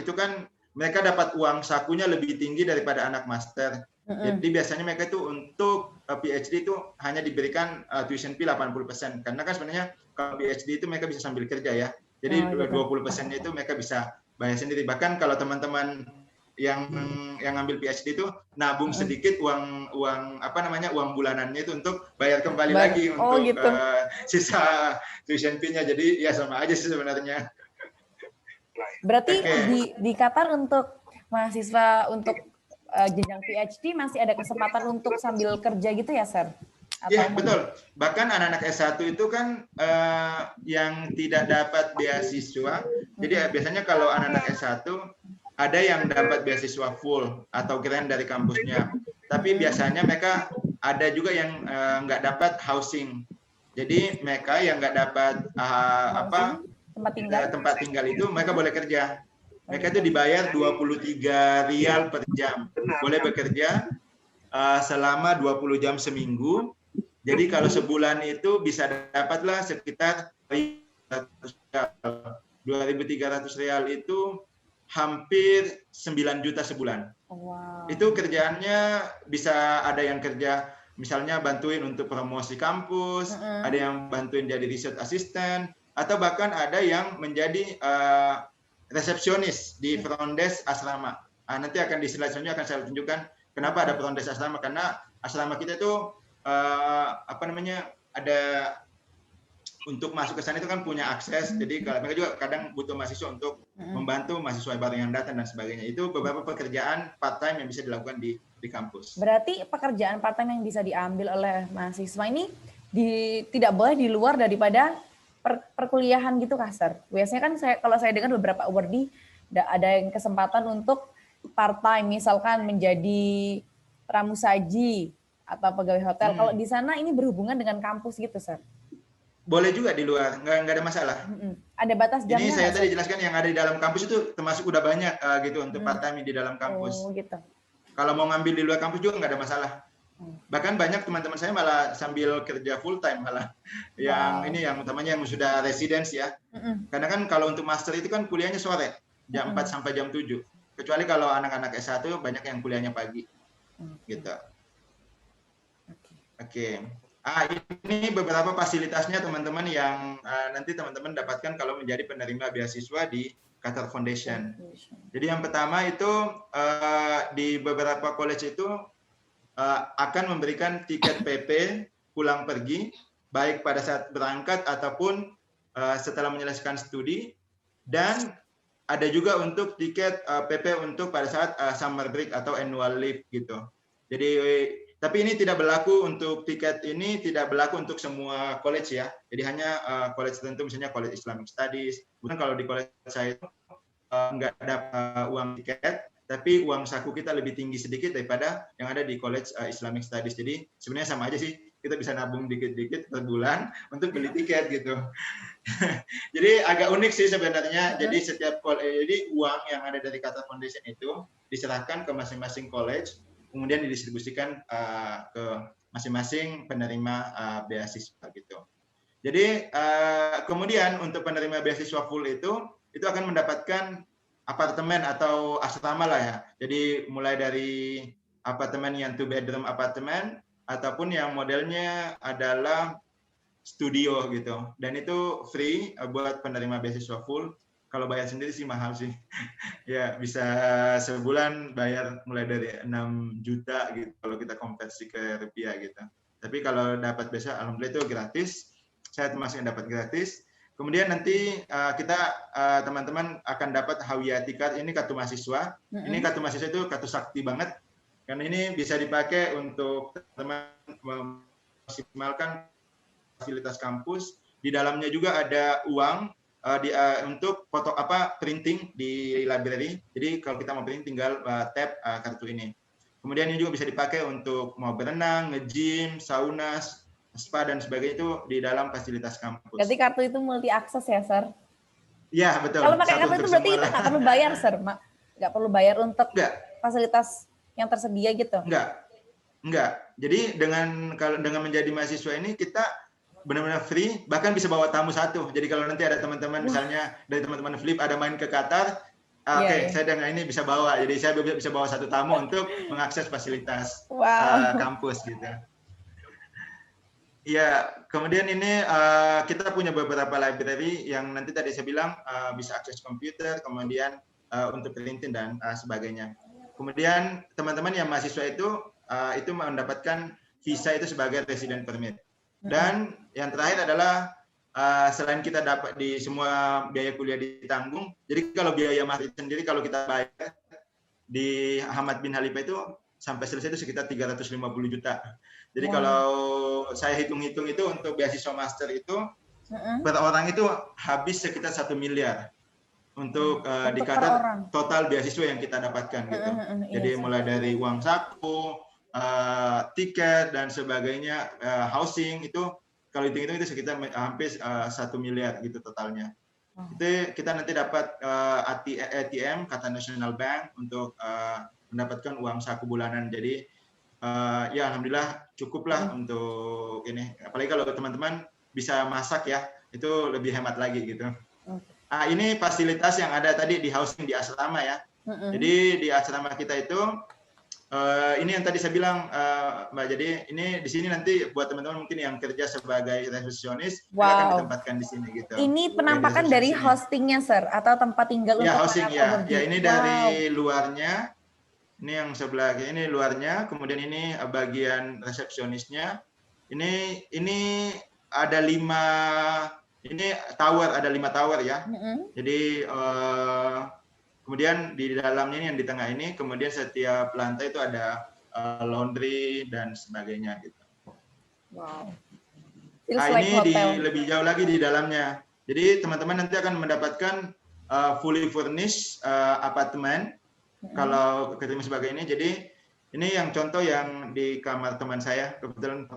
itu kan mereka dapat uang sakunya lebih tinggi daripada anak master. Jadi biasanya mereka itu untuk PhD itu hanya diberikan tuition fee 80%. Karena kan sebenarnya kalau PhD itu mereka bisa sambil kerja ya. Jadi 20%-nya itu mereka bisa bayar sendiri. Bahkan kalau teman-teman yang ngambil PhD itu nabung sedikit uang bulanannya itu untuk bayar kembali lagi untuk gitu. Sisa tuition fee-nya. Jadi ya sama aja sih sebenarnya. Berarti di Qatar untuk mahasiswa untuk jenjang PhD masih ada kesempatan untuk sambil kerja gitu ya, Sir? Iya, betul. Bahkan anak-anak S1 itu kan yang tidak dapat beasiswa. Jadi biasanya kalau anak-anak S1 ada yang dapat beasiswa full atau grant dari kampusnya. Tapi biasanya mereka ada juga yang nggak dapat housing. Jadi mereka yang nggak dapat tempat tinggal itu mereka boleh kerja. Mereka itu dibayar 23 rial per jam. Boleh bekerja selama 20 jam seminggu. Jadi kalau sebulan itu bisa dapatlah sekitar 2.300 rial itu hampir 9 juta sebulan. Wow. Itu kerjaannya bisa ada yang kerja misalnya bantuin untuk promosi kampus, ada yang bantuin jadi research assistant, atau bahkan ada yang menjadi resepsionis di front desk asrama. Nanti akan di slide selanjutnya akan saya tunjukkan kenapa ada front desk asrama, karena asrama kita itu ada untuk masuk ke sana itu kan punya akses, jadi mereka juga kadang butuh mahasiswa untuk membantu mahasiswa baru yang datang dan sebagainya. Itu beberapa pekerjaan part time yang bisa dilakukan di kampus. Berarti pekerjaan part time yang bisa diambil oleh mahasiswa ini tidak boleh di luar daripada perkuliahan gitu, Sir? Biasanya kan kalau saya dengar beberapa awardee ada yang kesempatan untuk part time, misalkan menjadi pramusaji atau pegawai hotel. Kalau di sana ini berhubungan dengan kampus gitu, Sir? Boleh juga di luar, nggak ada masalah. Ada batas jamnya. Ini saya tadi jelaskan yang ada di dalam kampus itu termasuk udah banyak gitu untuk part time di dalam kampus. Oh, gitu. Kalau mau ngambil di luar kampus juga nggak ada masalah. Bahkan banyak teman-teman saya malah sambil kerja full time malah. Yang utamanya yang sudah residence ya. Karena kan kalau untuk master itu kan kuliahnya sore, jam 4 sampai jam 7. Kecuali kalau anak-anak S1 banyak yang kuliahnya pagi. Gitu. Oke. Ini beberapa fasilitasnya teman-teman yang nanti teman-teman dapatkan kalau menjadi penerima beasiswa di Qatar Foundation. Jadi yang pertama itu di beberapa college itu akan memberikan tiket PP pulang pergi, baik pada saat berangkat ataupun setelah menyelesaikan studi, dan ada juga untuk tiket PP untuk pada saat summer break atau annual leave gitu. Jadi tapi ini tidak berlaku untuk tiket ini, tidak berlaku untuk semua college ya. Jadi hanya college tertentu, misalnya college Islamic Studies. Kemudian kalau di college saya itu nggak ada uang tiket, tapi uang saku kita lebih tinggi sedikit daripada yang ada di college Islamic Studies. Jadi sebenarnya sama aja sih, kita bisa nabung dikit-dikit per bulan untuk beli tiket gitu. Jadi agak unik sih sebenarnya. Jadi jadi uang yang ada dari Qatar Foundation itu diserahkan ke masing-masing college, kemudian didistribusikan ke masing-masing penerima beasiswa gitu. Jadi kemudian untuk penerima beasiswa full itu akan mendapatkan apartemen atau asrama lah ya. Jadi mulai dari apartemen yang 2 bedroom apartemen ataupun yang modelnya adalah studio gitu. Dan itu free buat penerima beasiswa full. Kalau bayar sendiri sih mahal sih. Ya, bisa sebulan bayar mulai dari 6 juta gitu kalau kita konversi ke rupiah gitu. Tapi kalau dapat beasiswa alhamdulillah itu gratis. Saya termasuk yang dapat gratis. Kemudian nanti kita teman-teman akan dapat Hawiyati Card, ini kartu mahasiswa. Ini kartu mahasiswa itu kartu sakti banget. Karena ini bisa dipakai untuk teman-teman memaksimalkan fasilitas kampus. Di dalamnya juga ada uang untuk foto printing di library. Jadi kalau kita mau printing tinggal tap kartu ini. Kemudian ini juga bisa dipakai untuk mau berenang, nge-gym, sauna, spa dan sebagainya itu di dalam fasilitas kampus. Berarti kartu itu multi akses ya, Sir? Iya, betul. Kalau pakai kartu itu berarti kita nggak perlu bayar, Sir? Nggak perlu bayar untuk fasilitas yang tersedia gitu? Enggak. Jadi dengan menjadi mahasiswa ini kita benar-benar free, bahkan bisa bawa tamu satu. Jadi kalau nanti ada teman-teman misalnya dari teman-teman Flip ada main ke Qatar, saya dengan ini bisa bawa. Jadi saya bisa bawa satu tamu untuk mengakses fasilitas kampus gitu. Ya, kemudian ini kita punya beberapa library yang nanti tadi saya bilang bisa akses komputer, kemudian untuk printing dan sebagainya. Kemudian teman-teman yang mahasiswa itu mendapatkan visa itu sebagai resident permit. Dan yang terakhir adalah selain kita dapat di semua biaya kuliah ditanggung, jadi kalau biaya mahasiswa sendiri kalau kita bayar di Hamad bin Khalifa itu sampai selesai itu sekitar 350 juta. Jadi kalau saya hitung-hitung itu untuk beasiswa master itu per orang itu habis sekitar 1 miliar untuk di Qatar total beasiswa yang kita dapatkan gitu. Jadi mulai dari uang saku, tiket dan sebagainya, housing itu kalau hitung-hitung itu sekitar hampir 1 miliar gitu totalnya. Itu kita nanti dapat ATM Qatar National Bank untuk mendapatkan uang saku bulanan. Jadi ya alhamdulillah cukuplah untuk ini. Apalagi kalau teman-teman bisa masak ya, itu lebih hemat lagi gitu. Ini fasilitas yang ada tadi di housing di asrama ya. Jadi di asrama kita itu ini yang tadi saya bilang Mbak. Jadi ini di sini nanti buat teman-teman mungkin yang kerja sebagai resepsionis akan ditempatkan di sini gitu. Ini penampakan dari hostingnya, Sir, atau tempat tinggal untuk housting ya. Ya ini dari luarnya. Ini yang sebelah ini luarnya, kemudian ini bagian resepsionisnya. Ini ada 5 tower, ada 5 tower ya. Jadi kemudian di dalamnya ini yang di tengah ini, kemudian setiap lantai itu ada laundry dan sebagainya gitu. Wow. Ini lebih jauh lagi di dalamnya. Jadi teman-teman nanti akan mendapatkan fully furnished apartemen. Kalau ketemu sebagai ini, jadi ini yang contoh yang di kamar teman saya, kebetulan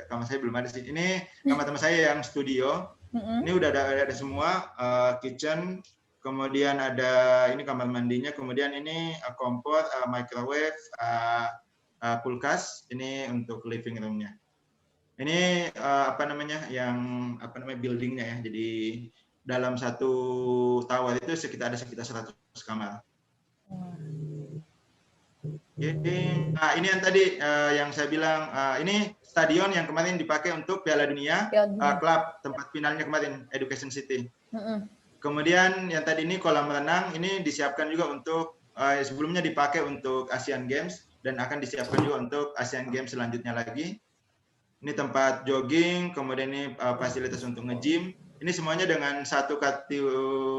kamar saya belum ada sih. Ini kamar teman saya yang studio. Ini udah ada semua kitchen, kemudian ada ini kamar mandinya, kemudian ini kompor, microwave, kulkas. Ini untuk living roomnya. Ini buildingnya ya. Jadi dalam satu tower itu ada sekitar 100 kamar. Jadi, ini yang tadi yang saya bilang, ini stadion yang kemarin dipakai untuk Piala Dunia, klub tempat finalnya kemarin, Education City. Kemudian yang tadi ini kolam renang, ini disiapkan juga untuk, sebelumnya dipakai untuk Asian Games, dan akan disiapkan juga untuk Asian Games selanjutnya lagi. Ini tempat jogging, kemudian ini fasilitas untuk nge-gym. Ini semuanya dengan satu kartu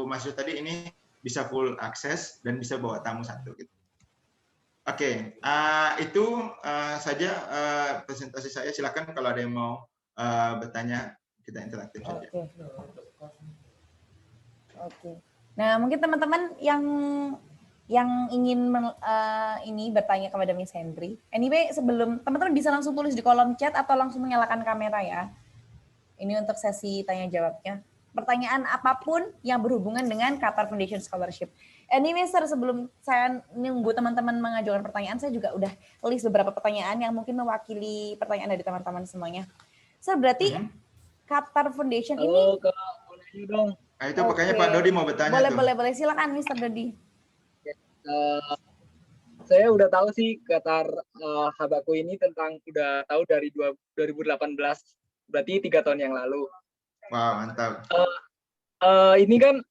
masuk tadi, ini bisa full akses dan bisa bawa tamu satu gitu. Oke, itu saja presentasi saya. Silakan kalau ada yang mau bertanya, kita interaktif saja. Oke. Nah, mungkin teman-teman yang ingin ini bertanya kepada Miss Hendry. Anyway, sebelum teman-teman bisa langsung tulis di kolom chat atau langsung menyalakan kamera ya. Ini untuk sesi tanya jawabnya. Pertanyaan apapun yang berhubungan dengan Qatar Foundation Scholarship. Anyway, Sir, sebelum saya nunggu teman-teman mengajukan pertanyaan, saya juga udah list beberapa pertanyaan yang mungkin mewakili pertanyaan dari teman-teman semuanya. Sir, berarti Qatar Foundation ini... dong. Nah, itu makanya Pak Dodi mau bertanya. Boleh. Silakan, Mr. Dodi. Saya udah tahu sih Qatar Habaku ini udah tahu dari 2018, berarti 3 tahun yang lalu. Wah, mantap. Ini kan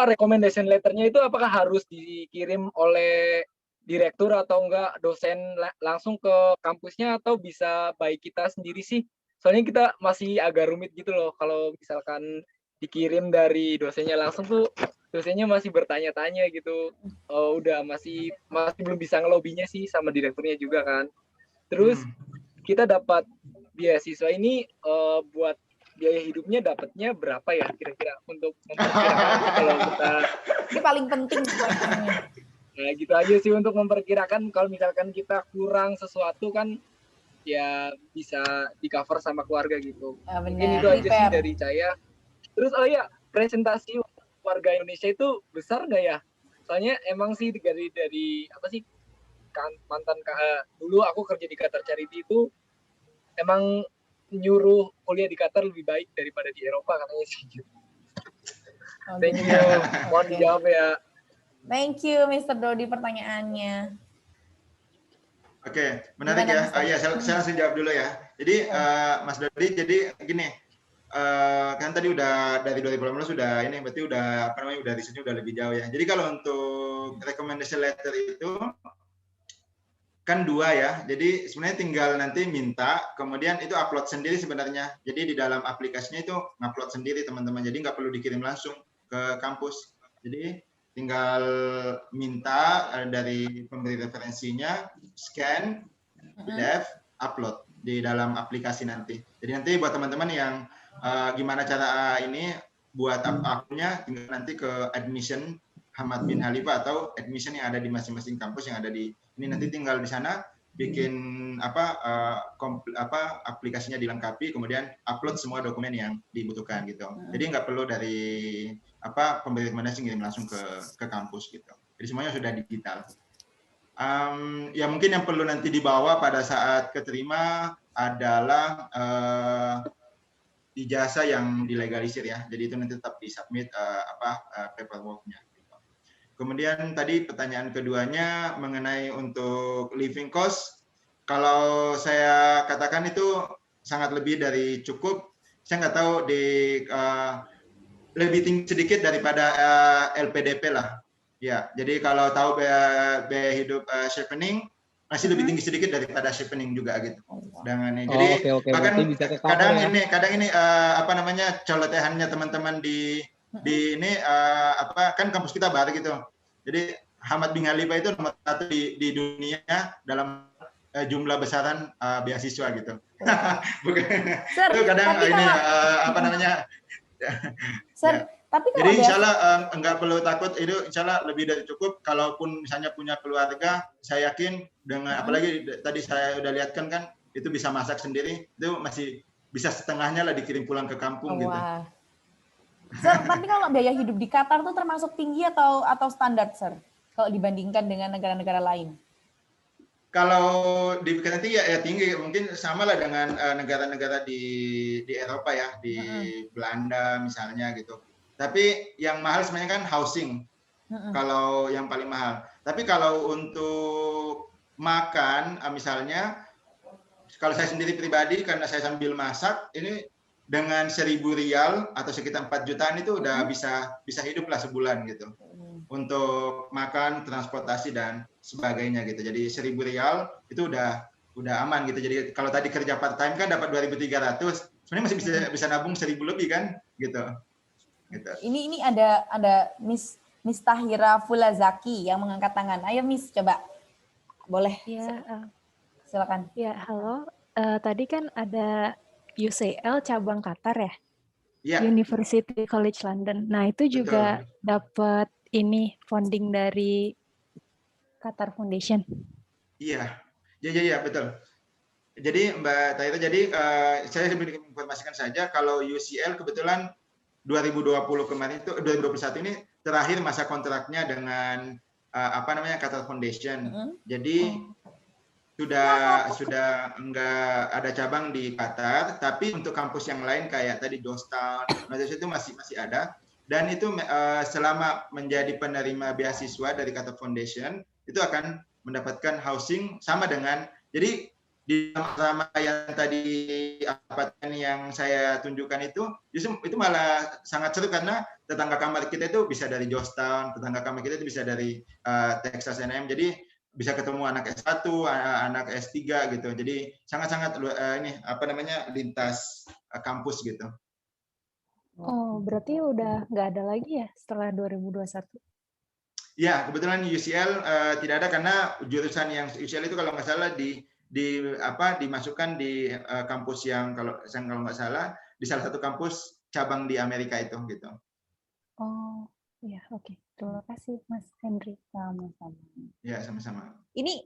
recommendation letternya itu apakah harus dikirim oleh direktur atau enggak dosen langsung ke kampusnya, atau bisa by kita sendiri sih? Soalnya kita masih agak rumit gitu loh kalau misalkan dikirim dari dosennya langsung tuh, dosennya masih bertanya-tanya gitu. Udah masih belum bisa ngelobinya sih sama direkturnya juga kan. Terus kita dapat beasiswa ini buat biaya hidupnya dapatnya berapa ya kira-kira untuk memperkirakan kalau kita... Ini paling penting. Nah, gitu aja sih untuk memperkirakan kalau misalkan kita kurang sesuatu kan ya bisa di cover sama keluarga gitu. Mungkin itu aja sih dari saya. Terus presentasi warga Indonesia itu besar nggak ya? Soalnya emang sih dari mantan dulu aku kerja di Qatar Charity itu emang nyuruh kuliah di Qatar lebih baik daripada di Eropa katanya sih. Thank you. Mohon dijawab ya. Thank you, Mr. Dodi, pertanyaannya. Oke, menarik ya. Saya langsung jawab dulu ya. Jadi Mas Dodi, jadi gini, kan tadi udah dari 2018 sudah ini, berarti udah udah risetnya udah lebih jauh ya. Jadi kalau untuk recommendation letter itu kan 2 ya. Jadi sebenarnya tinggal nanti minta, kemudian itu upload sendiri sebenarnya. Jadi di dalam aplikasinya itu ngupload sendiri teman-teman. Jadi nggak perlu dikirim langsung ke kampus. Jadi tinggal minta dari pemberi referensinya, scan, PDF, upload di dalam aplikasi nanti. Jadi nanti buat teman-teman yang gimana cara ini buat akunnya, tinggal nanti ke admission Hamad bin Khalifa atau admission yang ada di masing-masing kampus yang ada di ini, nanti tinggal di sana bikin aplikasinya dilengkapi, kemudian upload semua dokumen yang dibutuhkan gitu. Jadi nggak perlu dari pemberi rekomendasi ngirim langsung ke kampus gitu. Jadi semuanya sudah digital. Ya mungkin yang perlu nanti dibawa pada saat keterima adalah ijazah yang dilegalisir ya. Jadi itu nanti tetap disubmit paperwork-nya. Kemudian tadi pertanyaan keduanya mengenai untuk living cost. Kalau saya katakan itu sangat lebih dari cukup. Saya nggak tahu lebih tinggi sedikit daripada LPDP lah. Ya, jadi kalau tahu biaya hidup chevening masih lebih tinggi sedikit daripada chevening juga gitu. Dengan ini. Jadi bahkan kadang ini colotehannya teman-teman di ini kan kampus kita baru gitu. Jadi Hamad bin Khalifa itu nomor 1 di dunia dalam jumlah besaran beasiswa gitu. Bukan. Sir, itu kadang ini Sir, tapi kalau jadi insya Allah enggak perlu takut, itu insya Allah lebih dari cukup. Kalaupun misalnya punya keluarga, saya yakin dengan apalagi tadi saya udah lihatkan kan itu bisa masak sendiri, itu masih bisa setengahnya lah dikirim pulang ke kampung gitu. Sir, tapi kalau biaya hidup di Qatar tuh termasuk tinggi atau standar, Sir? Kalau dibandingkan dengan negara-negara lain? Kalau diberikan tinggi ya tinggi, mungkin sama lah dengan negara-negara di Eropa ya, di Belanda misalnya gitu. Tapi yang mahal sebenarnya kan housing, kalau yang paling mahal. Tapi kalau untuk makan, misalnya kalau saya sendiri pribadi karena saya sambil masak, ini dengan 1.000 rial atau sekitar 4 jutaan itu udah bisa hidup lah sebulan gitu. Untuk makan, transportasi dan sebagainya gitu. Jadi 1.000 rial itu udah aman gitu. Jadi kalau tadi kerja part time kan dapat 2.300, sebenarnya masih bisa nabung 1.000 lebih kan gitu. Gitu. Ini ada Miss Tahira Fulazaki yang mengangkat tangan. Ayo Miss, coba. Boleh. Ya, Silakan. ya halo. Tadi kan ada UCL cabang Qatar ya? Ya. University College London. Nah, itu juga dapat ini funding dari Qatar Foundation. Iya, ya betul. Jadi Mbak Tahira, saya lebih informasikan saja kalau UCL kebetulan 2020 kemarin itu 2021 ini terakhir masa kontraknya dengan Qatar Foundation. Jadi sudah enggak ada cabang di Qatar, tapi untuk kampus yang lain kayak tadi Georgetown, itu masih ada. Dan itu selama menjadi penerima beasiswa dari Qatar Foundation itu akan mendapatkan housing sama dengan, jadi di sama yang tadi apartemen yang saya tunjukkan itu justru itu malah sangat seru karena tetangga kamar kita itu bisa dari Georgetown, tetangga kamar kita itu bisa dari Texas A&M, jadi bisa ketemu anak S1, anak S3 gitu. Jadi sangat-sangat lintas kampus gitu. Oh, berarti udah nggak ada lagi ya setelah 2021? Ya, kebetulan UCL tidak ada karena jurusan yang UCL itu kalau nggak salah dimasukkan di kampus yang kalau nggak salah di salah satu kampus cabang di Amerika itu gitu. Oh, ya oke. Terima kasih Mas Henry. Sama-sama. Ya, sama-sama. Ini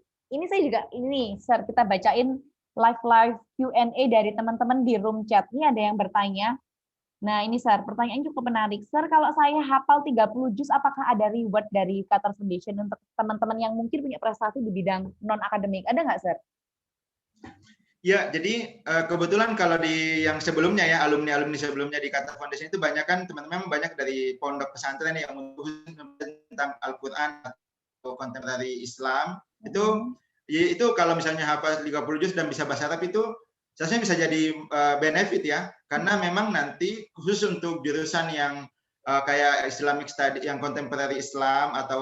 saya juga Sir, kita bacain live Q&A dari teman-teman di room chat. Ini ada yang bertanya. Nah, ini Sir, pertanyaan cukup menarik. Sir, kalau saya hafal 30 juz, apakah ada reward dari Qatar Foundation untuk teman-teman yang mungkin punya prestasi di bidang non-akademik? Ada nggak, Sir? Ya, jadi kebetulan kalau di yang sebelumnya ya, alumni sebelumnya di Qatar Foundation itu banyak kan teman-teman banyak dari pondok pesantren yang tentang Al-Quran atau kontemporari Islam. Itu kalau misalnya hafal 30 juz dan bisa bahasa Arab itu seharusnya bisa jadi benefit ya, karena memang nanti khusus untuk jurusan yang kayak Islamic Study, yang kontemporari Islam atau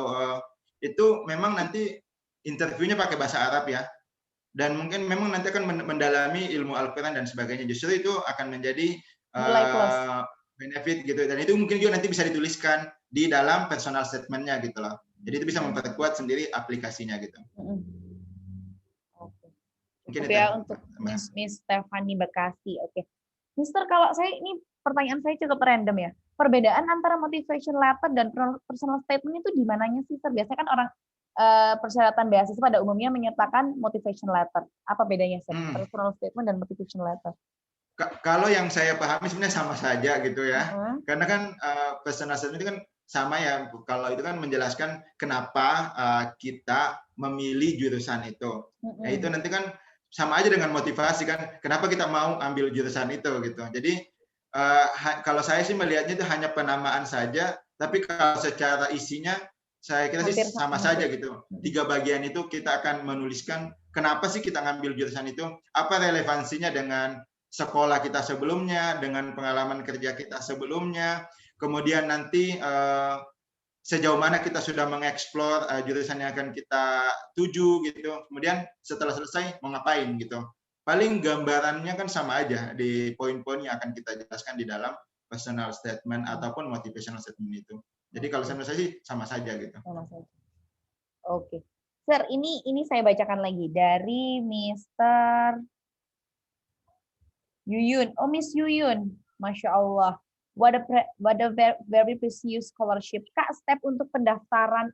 itu memang nanti interviewnya pakai bahasa Arab ya. Dan mungkin memang nanti akan mendalami ilmu Al-Quran dan sebagainya. Justru itu akan menjadi benefit gitu. Dan itu mungkin juga nanti bisa dituliskan di dalam personal statement-nya gitu loh. Jadi itu bisa memperkuat sendiri aplikasinya gitu. Mungkin itu ya untuk Miss Stephanie Bekasi. Oke. Mister, kalau ini pertanyaan saya cukup random ya. Perbedaan antara motivation letter dan personal statement itu di mananya sih, Sir? Biasanya kan orang persyaratan beasiswa pada umumnya menyertakan motivation letter. Apa bedanya, Sir? Personal statement dan motivation letter? Kalau yang saya pahami sebenarnya sama saja gitu ya. Karena kan personal statement itu kan sama ya. Kalau itu kan menjelaskan kenapa kita memilih jurusan itu. Ya itu nanti kan sama aja dengan motivasi kan. Kenapa kita mau ambil jurusan itu gitu. Jadi kalau saya sih melihatnya itu hanya penamaan saja. Tapi kalau secara isinya saya kira sih sama saja gitu. 3 bagian itu kita akan menuliskan kenapa sih kita ngambil jurusan itu, apa relevansinya dengan sekolah kita sebelumnya, dengan pengalaman kerja kita sebelumnya, kemudian nanti sejauh mana kita sudah mengeksplor jurusan yang akan kita tuju gitu. Kemudian setelah selesai mau ngapain gitu. Paling gambarannya kan sama aja di poin-poin yang akan kita jelaskan di dalam personal statement ataupun motivational statement itu. Jadi kalau saya sih sama saja gitu. Sama saja. Oke. Sir, ini saya bacakan lagi dari Mr. Yuyun. Oh, Miss Yuyun. Masya Allah. What a very precious scholarship. Kak, step untuk pendaftaran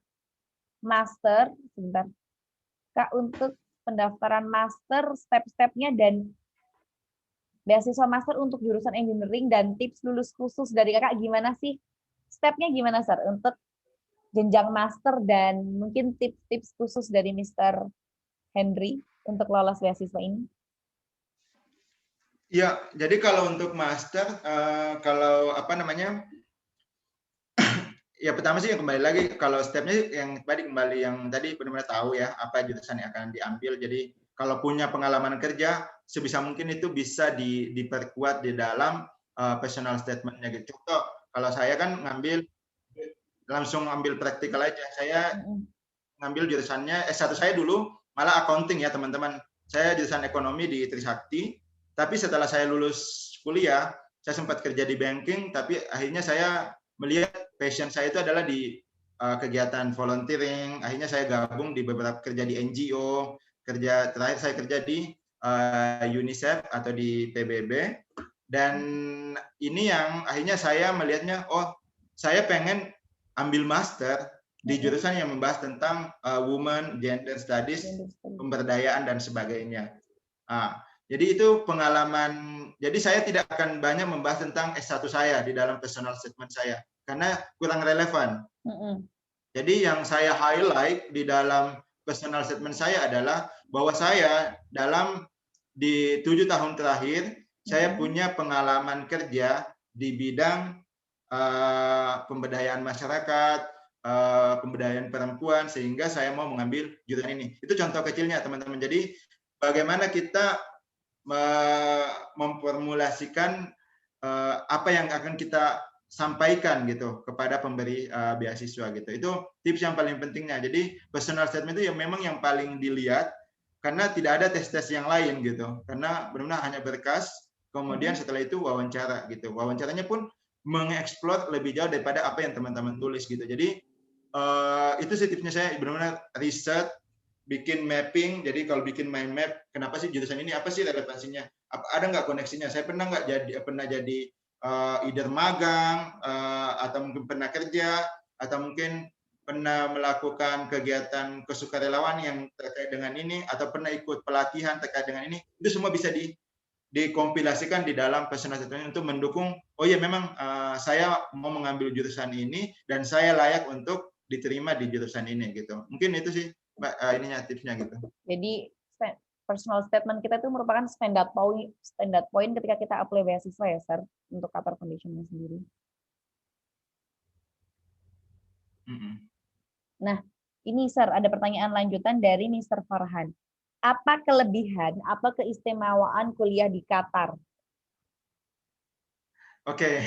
master. Sebentar. Kak, untuk pendaftaran master, step-stepnya dan beasiswa master untuk jurusan engineering dan tips lulus khusus dari kakak gimana sih? Stepnya gimana, Sir, untuk jenjang master dan mungkin tips-tips khusus dari Mr. Henry untuk lolos beasiswa ini? Ya, jadi kalau untuk master, kalau ya pertama sih kembali lagi kalau stepnya yang kembali yang tadi benar-benar tahu ya apa jurusan yang akan diambil. Jadi kalau punya pengalaman kerja sebisa mungkin itu bisa diperkuat di dalam personal statement-nya gitu. Contoh kalau saya kan langsung ambil praktikal aja. Saya ngambil jurusannya S1 saya dulu malah accounting ya teman-teman. Saya jurusan ekonomi di Trisakti, tapi setelah saya lulus kuliah, saya sempat kerja di banking, tapi akhirnya saya melihat passion saya itu adalah di kegiatan volunteering. Akhirnya saya gabung di beberapa kerja di NGO, terakhir saya kerja di UNICEF atau di PBB. Dan ini yang akhirnya saya melihatnya, oh saya pengen ambil master di jurusan yang membahas tentang women, gender studies, pemberdayaan dan sebagainya. Jadi itu pengalaman. Jadi saya tidak akan banyak membahas tentang S1 saya di dalam personal statement saya karena kurang relevan. Jadi yang saya highlight di dalam personal statement saya adalah bahwa saya di 7 tahun terakhir saya punya pengalaman kerja di bidang pemberdayaan masyarakat, pemberdayaan perempuan, sehingga saya mau mengambil jurusan ini. Itu contoh kecilnya teman-teman. Jadi bagaimana kita memformulasikan apa yang akan kita sampaikan gitu kepada pemberi beasiswa gitu. Itu tips yang paling pentingnya. Jadi personal statement itu yang memang yang paling dilihat karena tidak ada tes-tes yang lain gitu. Karena benar-benar hanya berkas, kemudian setelah itu wawancara gitu. Wawancaranya pun mengeksplor lebih jauh daripada apa yang teman-teman tulis gitu. Jadi itu sih tipsnya, saya benar-benar riset, bikin mapping. Jadi kalau bikin mind map, kenapa sih jurusan ini, apa sih relevansinya, ada nggak koneksinya, saya pernah jadi either magang atau mungkin pernah kerja atau mungkin pernah melakukan kegiatan kesukarelawan yang terkait dengan ini atau pernah ikut pelatihan terkait dengan ini. Itu semua bisa dikompilasikan di dalam personal statement untuk mendukung, oh ya memang saya mau mengambil jurusan ini dan saya layak untuk diterima di jurusan ini gitu. Mungkin itu sih ininya tipsnya gitu. Jadi personal statement kita itu merupakan standard point ketika kita apply beasiswa ya, Sir, untuk Qatar Foundation-nya sendiri. Nah, ini Sir, ada pertanyaan lanjutan dari Mr. Farhan. Apa kelebihan, apa keistimewaan kuliah di Qatar? Oke.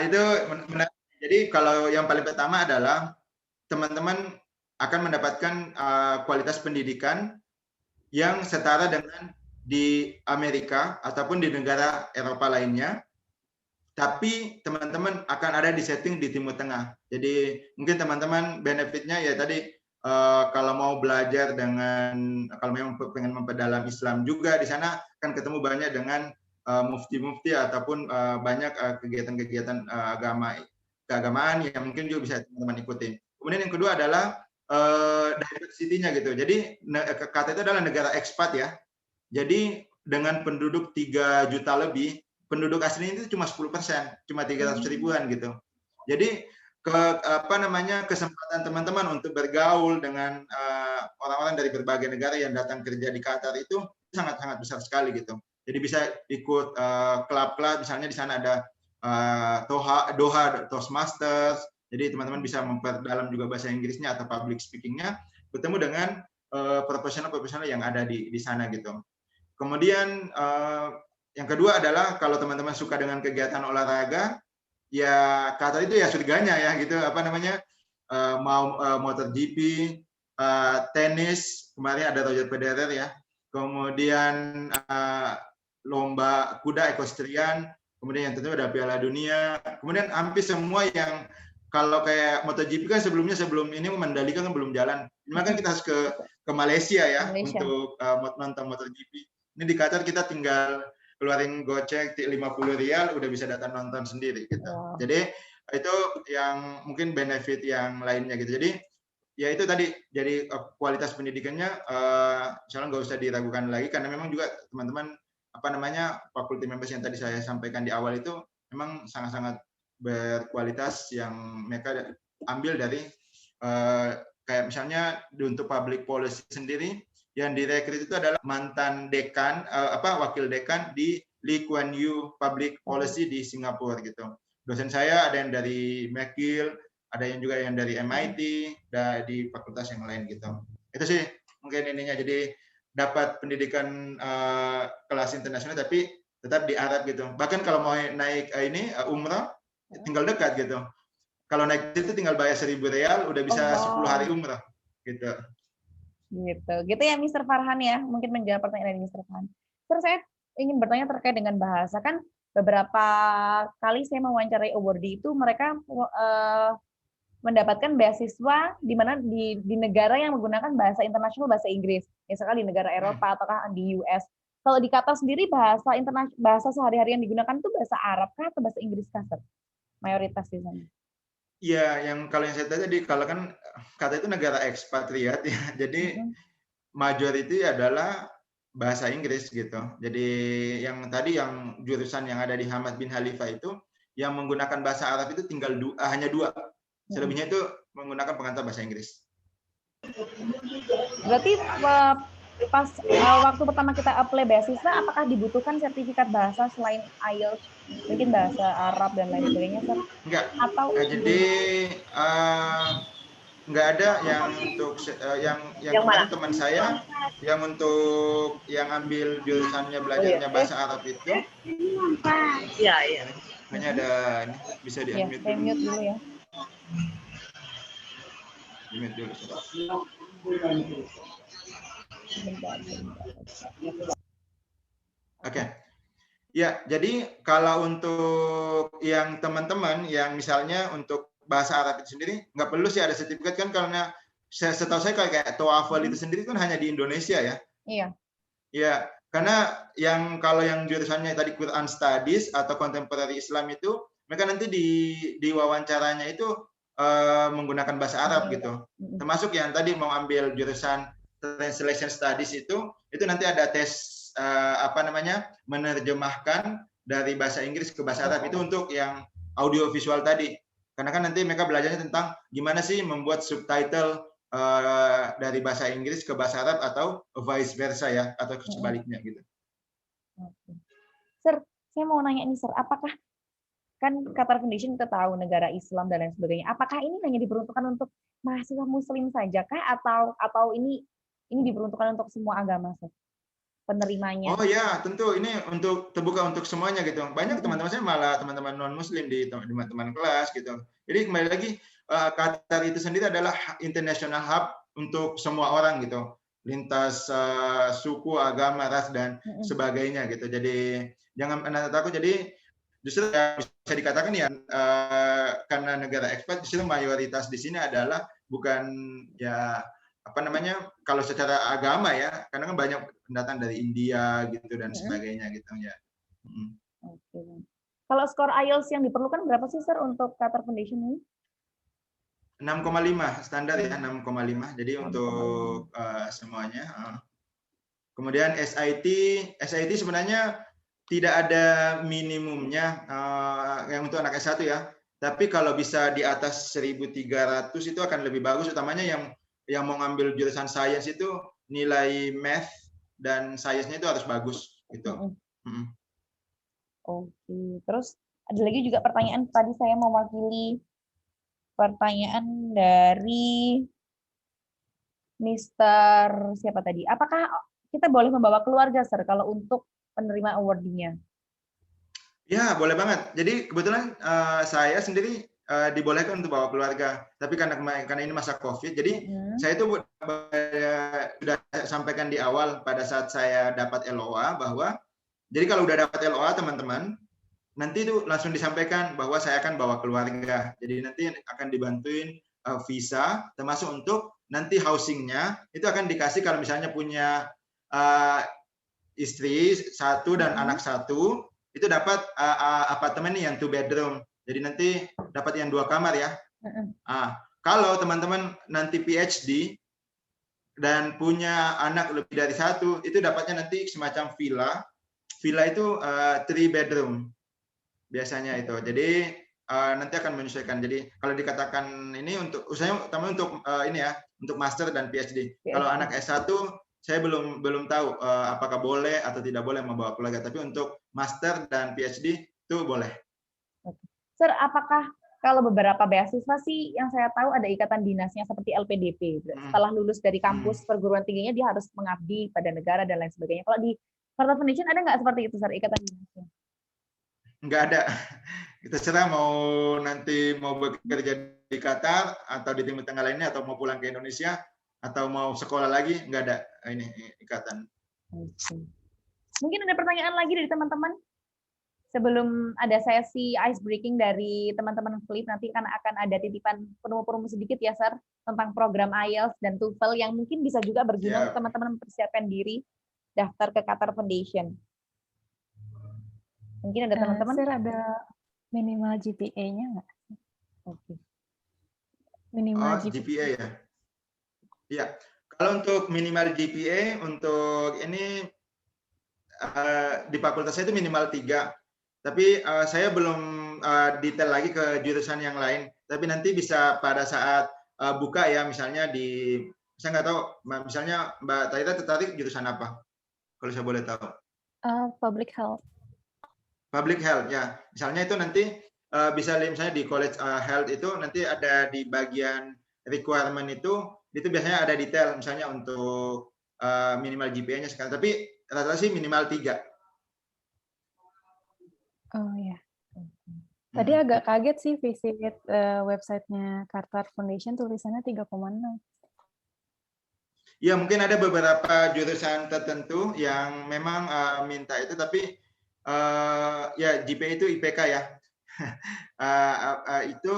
Itu menarik. Jadi kalau yang paling pertama adalah teman-teman akan mendapatkan kualitas pendidikan yang setara dengan di Amerika ataupun di negara Eropa lainnya, tapi teman-teman akan ada di setting di Timur Tengah. Jadi mungkin teman-teman benefitnya ya tadi, kalau mau belajar kalau memang pengen memperdalam Islam juga di sana kan ketemu banyak dengan mufti-mufti ataupun banyak kegiatan-kegiatan keagamaan yang mungkin juga bisa teman-teman ikutin. Kemudian yang kedua adalah diversity-nya gitu. Jadi Qatar itu adalah negara ekspat ya. Jadi dengan penduduk 3 juta lebih, penduduk aslinya itu cuma 10%, cuma 300 ribuan gitu. Jadi kesempatan teman-teman untuk bergaul dengan orang-orang dari berbagai negara yang datang kerja di Qatar itu sangat-sangat besar sekali gitu. Jadi bisa ikut klub-klub, misalnya di sana ada Doha Toastmasters. Jadi teman-teman bisa memperdalam juga bahasa Inggrisnya atau public speaking-nya, bertemu dengan profesional-profesional yang ada di sana gitu. Kemudian yang kedua adalah kalau teman-teman suka dengan kegiatan olahraga, ya Qatar itu ya surganya ya gitu, mau MotoGP, tenis, kemarin ada Roger Federer ya, kemudian lomba kuda equestrian, kemudian yang tentu ada Piala Dunia, kemudian hampir semua yang kalau kayak MotoGP kan sebelum ini Mandalika kan belum jalan. Ini kan kita harus ke Malaysia ya untuk nonton MotoGP. Ini di Qatar kita tinggal keluarin gocek 50 rial udah bisa datang nonton sendiri gitu. Wow. Jadi itu yang mungkin benefit yang lainnya gitu. Jadi ya itu tadi, jadi kualitas pendidikannya misalnya nggak usah diragukan lagi karena memang juga teman-teman faculty members yang tadi saya sampaikan di awal itu memang sangat-sangat berkualitas yang mereka ambil dari kayak misalnya untuk public policy sendiri yang direkrut itu adalah mantan dekan wakil dekan di Lee Kuan Yew Public Policy di Singapura gitu. Dosen saya ada yang dari McGill, ada yang juga yang dari MIT, di fakultas yang lain gitu. Itu sih mungkin ininya. Jadi dapat pendidikan kelas internasional tapi tetap di Arab gitu. Bahkan kalau mau naik umrah tinggal dekat gitu. Kalau naik itu tinggal bayar 1.000 real udah bisa 10 hari umrah gitu. Gitu ya Mr. Farhan ya, mungkin menjawab pertanyaan dari Mr. Farhan. Terus saya ingin bertanya terkait dengan bahasa. Kan beberapa kali saya mewawancarai awardee itu mereka mendapatkan beasiswa di mana di negara yang menggunakan bahasa internasional, bahasa Inggris, misalkan di negara Eropa ataukah di US. Kalau di Qatar sendiri bahasa sehari-hari yang digunakan itu bahasa Arab kah atau bahasa Inggris kah, Sir? Mayoritas di sana. Iya, kalau yang saya tadi, kalau kan Qatar itu negara ekspatriat ya, jadi majority adalah bahasa Inggris gitu. Jadi yang tadi yang jurusan yang ada di Hamad bin Khalifa itu yang menggunakan bahasa Arab itu tinggal hanya 2. Selebihnya itu menggunakan pengantar bahasa Inggris. Berarti pas waktu pertama kita apply beasiswa, apakah dibutuhkan sertifikat bahasa selain IELTS, mungkin bahasa Arab dan lain sebagainya, Sir? Enggak. Atau Jadi nggak ada yang untuk yang kemarin teman saya yang untuk yang ambil jurusannya belajarnya bahasa Arab itu. Iya. Hanya ada ini bisa di unmute dulu. Mute dulu ya. Di mute dulu. Oke. Ya, jadi kalau untuk yang teman-teman yang misalnya untuk bahasa Arab itu sendiri nggak perlu sih ada sertifikat kan, karena setahu saya kayak TOEFL itu sendiri kan hanya di Indonesia ya. Iya. Ya, karena kalau yang jurusannya tadi Quran Studies atau Contemporary Islam itu mereka nanti di wawancaranya itu menggunakan bahasa Arab gitu. Termasuk yang tadi mau ambil jurusan Translation Studies itu nanti ada tes menerjemahkan dari bahasa Inggris ke bahasa Arab itu untuk yang audio visual tadi. Karena kan nanti mereka belajarnya tentang gimana sih membuat subtitle dari bahasa Inggris ke bahasa Arab atau vice versa ya, atau sebaliknya gitu. Sir, saya mau nanya ini, Sir, apakah kan Qatar Foundation kita tahu negara Islam dan lain sebagainya, apakah ini hanya diperuntukkan untuk mahasiswa Muslim saja kah atau ini diperuntukkan untuk semua agama, Sir? Penerimanya. Oh ya, tentu ini terbuka untuk semuanya gitu. Banyak teman-teman saya malah teman-teman non Muslim di teman-teman kelas gitu. Jadi kembali lagi Qatar itu sendiri adalah international hub untuk semua orang gitu, lintas suku, agama, ras dan sebagainya gitu. Jadi jangan pernah takut. Jadi justru bisa dikatakan ya karena negara ekspat justru mayoritas di sini adalah bukan ya kalau secara agama ya, karena kan banyak pendatang dari India gitu dan sebagainya gitu ya. Oke. Kalau skor IELTS yang diperlukan berapa sih, Sir, untuk Qatar Foundation ini? 6,5 standar ya, 6,5. Jadi untuk semuanya. Kemudian SIT sebenarnya tidak ada minimumnya yang untuk anak S1 ya. Tapi kalau bisa di atas 1.300 itu akan lebih bagus, utamanya yang mau ngambil jurusan sains itu nilai math dan sainsnya itu harus bagus gitu. Oke, terus ada lagi juga pertanyaan tadi saya mewakili pertanyaan dari Mr. siapa tadi? Apakah kita boleh membawa keluarga, Sir, kalau untuk penerima awardnya? Ya, boleh banget. Jadi kebetulan saya sendiri dibolehkan untuk bawa keluarga. Tapi karena ini masa COVID, jadi saya itu sudah sampaikan di awal pada saat saya dapat LOA bahwa jadi kalau udah dapat LOA teman-teman, nanti itu langsung disampaikan bahwa saya akan bawa keluarga. Jadi nanti akan dibantuin visa, termasuk untuk nanti housingnya itu akan dikasih kalau misalnya punya istri 1 dan anak 1, itu dapat apartemen yang 2 bedroom. Jadi nanti dapat yang 2 kamar ya. Kalau teman-teman nanti PhD dan punya anak lebih dari 1, itu dapatnya nanti semacam villa. Villa itu 3 bedroom biasanya itu. Jadi nanti akan menyesuaikan. Jadi kalau dikatakan ini untuk usahanya utama untuk ini ya, untuk master dan PhD. Kalau anak S1 saya belum tahu apakah boleh atau tidak boleh membawa keluarga, tapi untuk master dan PhD itu boleh. Sir, apakah kalau beberapa beasiswa sih yang saya tahu ada ikatan dinasnya seperti LPDP. Setelah lulus dari kampus perguruan tingginya dia harus mengabdi pada negara dan lain sebagainya. Kalau di Carter Foundation ada nggak seperti itu, Sir, ikatan dinasnya? Nggak ada. Kita serah mau nanti mau bekerja di Qatar atau di Timur Tengah lainnya atau mau pulang ke Indonesia atau mau sekolah lagi, nggak ada ini ikatan. Mungkin ada pertanyaan lagi dari teman-teman sebelum ada sesi ice breaking dari teman-teman Flip. Nanti kan akan ada titipan promo-promo sedikit ya, Sir, tentang program IELTS dan TOEFL yang mungkin bisa juga berguna untuk teman-teman mempersiapkan diri daftar ke Qatar Foundation. Mungkin ada teman-teman. Sir, ada minimal GPA-nya nggak? Oke. Minimal GPA ya. Iya. Kalau untuk minimal GPA untuk ini di fakultas saya itu minimal 3. Tapi saya belum detail lagi ke jurusan yang lain. Tapi nanti bisa pada saat buka ya, misalnya saya nggak tahu, misalnya Mbak Taita tertarik jurusan apa? Kalau saya boleh tahu. Public health. Public health ya. Misalnya itu nanti bisa misalnya di college health itu nanti ada di bagian requirement itu biasanya ada detail misalnya untuk minimal GPA-nya sekarang. Tapi rata-rata sih minimal 3. Oh ya. Tadi agak kaget sih visit websitenya Carter Foundation tulisannya 3,6. Ya mungkin ada beberapa jurusan tertentu yang memang minta itu, tapi ya GPA itu IPK ya. Itu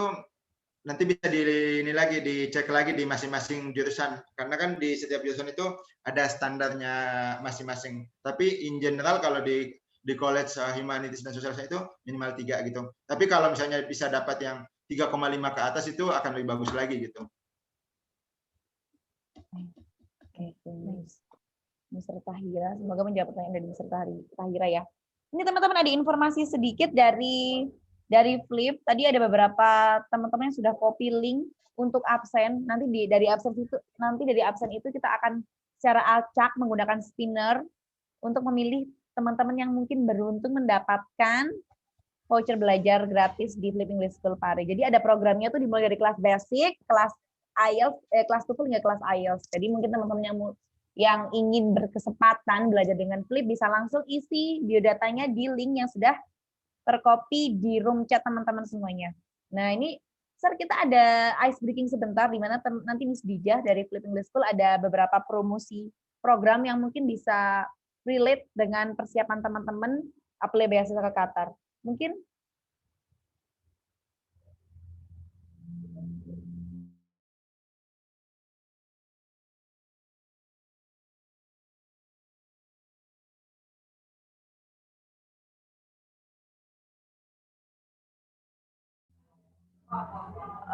nanti bisa dicek lagi di masing-masing jurusan, karena kan di setiap jurusan itu ada standarnya masing-masing. Tapi in general kalau di college humanities dan social science itu minimal 3 gitu. Tapi kalau misalnya bisa dapat yang 3,5 ke atas itu akan lebih bagus lagi gitu. Oke, Mr. Tahira, semoga menjawab pertanyaan dari Mr. Tahira ya. Ini teman-teman ada informasi sedikit dari Flip. Tadi ada beberapa teman-teman yang sudah copy link untuk absen. Nanti dari absen itu kita akan secara acak menggunakan spinner untuk memilih teman-teman yang mungkin beruntung mendapatkan voucher belajar gratis di Flip English School Pare. Jadi ada programnya tuh dimulai dari kelas basic, kelas IELTS, kelas TOEFL hingga kelas IELTS. Jadi mungkin teman-teman yang ingin berkesempatan belajar dengan Flip bisa langsung isi biodatanya di link yang sudah tercopy di room chat teman-teman semuanya. Nah ini, Sir, kita ada ice breaking sebentar, di mana nanti Miss Dijah dari Flip English School ada beberapa promosi program yang mungkin bisa relate dengan persiapan teman-teman apply beasiswa ke Qatar. Mungkin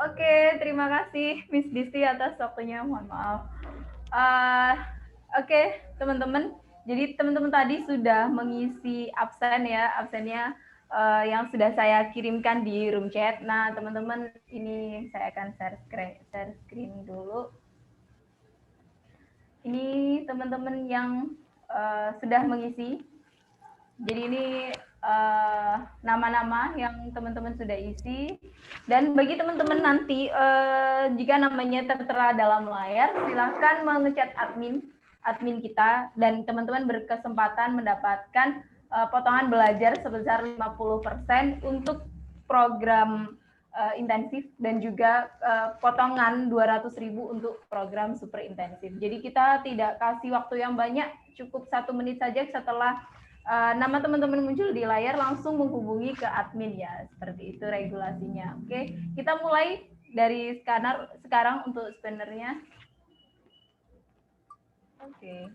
Oke, terima kasih Miss Disti atas waktunya. Mohon maaf. Oke, teman-teman. Jadi teman-teman tadi sudah mengisi absennya yang sudah saya kirimkan di room chat. Nah, teman-teman, ini saya akan share screen dulu. Ini teman-teman yang sudah mengisi. Jadi ini nama-nama yang teman-teman sudah isi, dan bagi teman-teman nanti jika namanya tertera dalam layar, silahkan mengechat admin kita, dan teman-teman berkesempatan mendapatkan potongan belajar sebesar 50% untuk program intensif, dan juga potongan 200.000 untuk program super intensif. Jadi kita tidak kasih waktu yang banyak, cukup 1 menit saja setelah nama teman-teman muncul di layar, langsung menghubungi ke admin ya. Seperti itu regulasinya. Oke, kita mulai dari sekarang untuk spinnernya. Oke.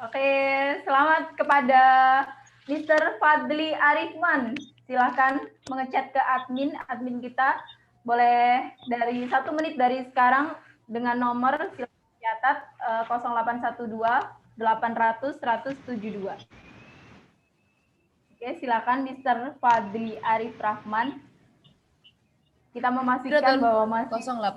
Oke, selamat kepada Mr. Fadli Arifman. Silahkan mengechat ke admin kita, boleh dari 1 menit dari sekarang dengan nomor silahkan catat 0812 800 172. Oke, silakan Mr. Fadli Arif Rahman. Kita memastikan bahwa masih 0812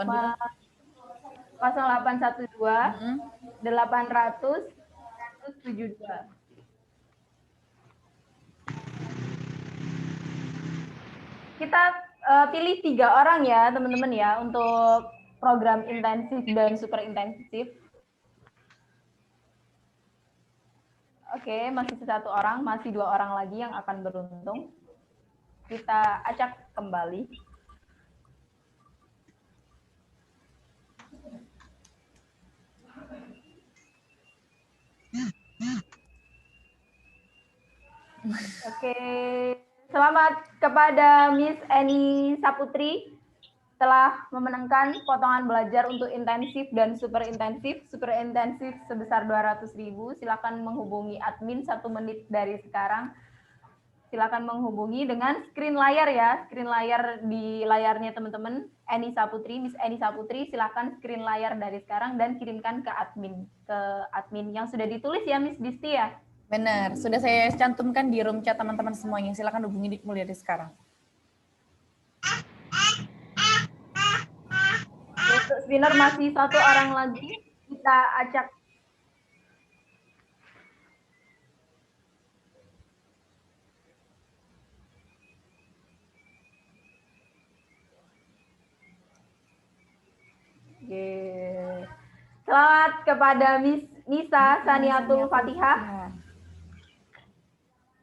872. Kita pilih 3 orang ya teman-teman ya untuk program intensif dan super intensif. Oke, masih 1 orang, masih 2 orang lagi yang akan beruntung. Kita acak kembali. Oke, selamat kepada Miss Eni Saputri telah memenangkan potongan belajar untuk intensif dan super intensif. Super intensif sebesar 200.000. Silakan menghubungi admin 1 menit dari sekarang. Silakan menghubungi dengan screen layar ya, screen layar di layarnya teman-teman. Eni Saputri, Miss Eni Saputri, silakan screen layar dari sekarang dan kirimkan ke admin yang sudah ditulis ya Miss Disti ya. Benar, sudah saya cantumkan di room chat teman-teman semuanya. Silakan hubungi mulai dari sekarang. Untuk spinner masih 1 orang lagi, kita acak. Oke. Selamat kepada Miss Nisa Saniatul Fatihah.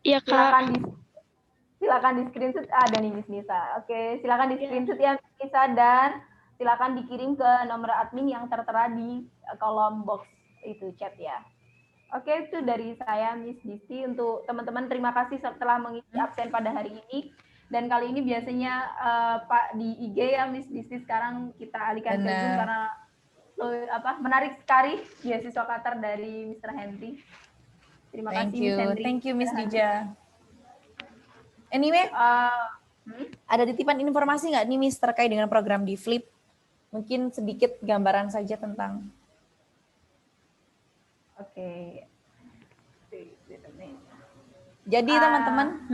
Iya, Kak. Silakan di screenshot, ada nih Miss Nisa. Oke, silakan di screenshot ya Miss Nisa dan silakan dikirim ke nomor admin yang tertera di kolom box itu chat ya. Oke, itu dari saya Miss Disti. Untuk teman-teman terima kasih telah mengisi absen pada hari ini. Dan kali ini biasanya Pak di IG ya Miss Disti, sekarang kita alihkan ke Zoom karena menarik sekali beasiswa Qatar dari Mr. Henry. Terima kasih Miss Henry. Thank you Miss Dija. Anyway, ada titipan informasi nggak nih Miss terkait dengan program di Flip? Mungkin sedikit gambaran saja tentang. Oke. Jadi teman-teman,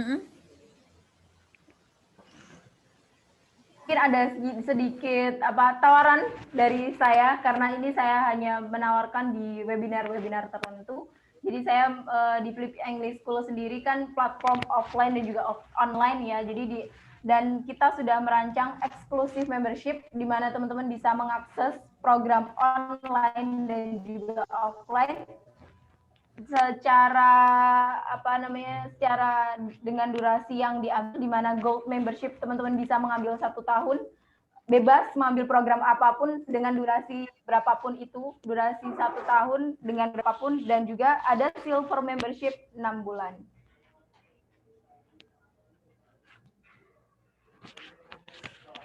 mungkin ada sedikit tawaran dari saya karena ini saya hanya menawarkan di webinar-webinar tertentu. Jadi saya di Flip English School sendiri kan platform offline dan juga online ya. Jadi dan kita sudah merancang eksklusif membership di mana teman-teman bisa mengakses program online dan juga offline secara secara dengan durasi yang diambil, di mana gold membership teman-teman bisa mengambil 1 tahun bebas mengambil program apapun dengan durasi berapapun itu, durasi 1 tahun dengan berapapun, dan juga ada silver membership 6 bulan.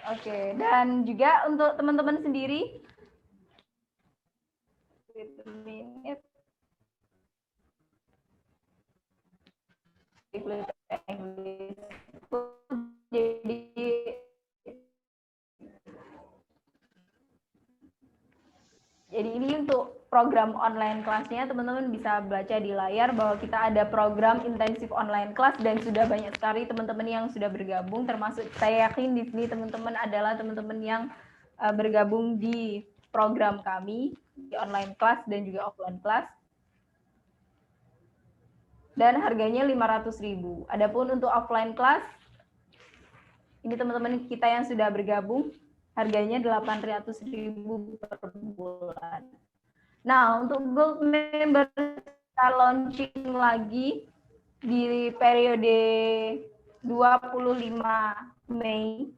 Oke, dan juga untuk teman-teman sendiri jadi ini untuk program online kelasnya, teman-teman bisa baca di layar bahwa kita ada program intensif online kelas dan sudah banyak sekali teman-teman yang sudah bergabung, termasuk saya yakin di sini teman-teman adalah teman-teman yang bergabung di program kami di online kelas dan juga offline kelas. Dan harganya 500.000. Adapun untuk offline kelas, ini teman-teman kita yang sudah bergabung, harganya 800.000 per bulan. Nah, untuk gold member kita launching lagi di periode 25 Mei.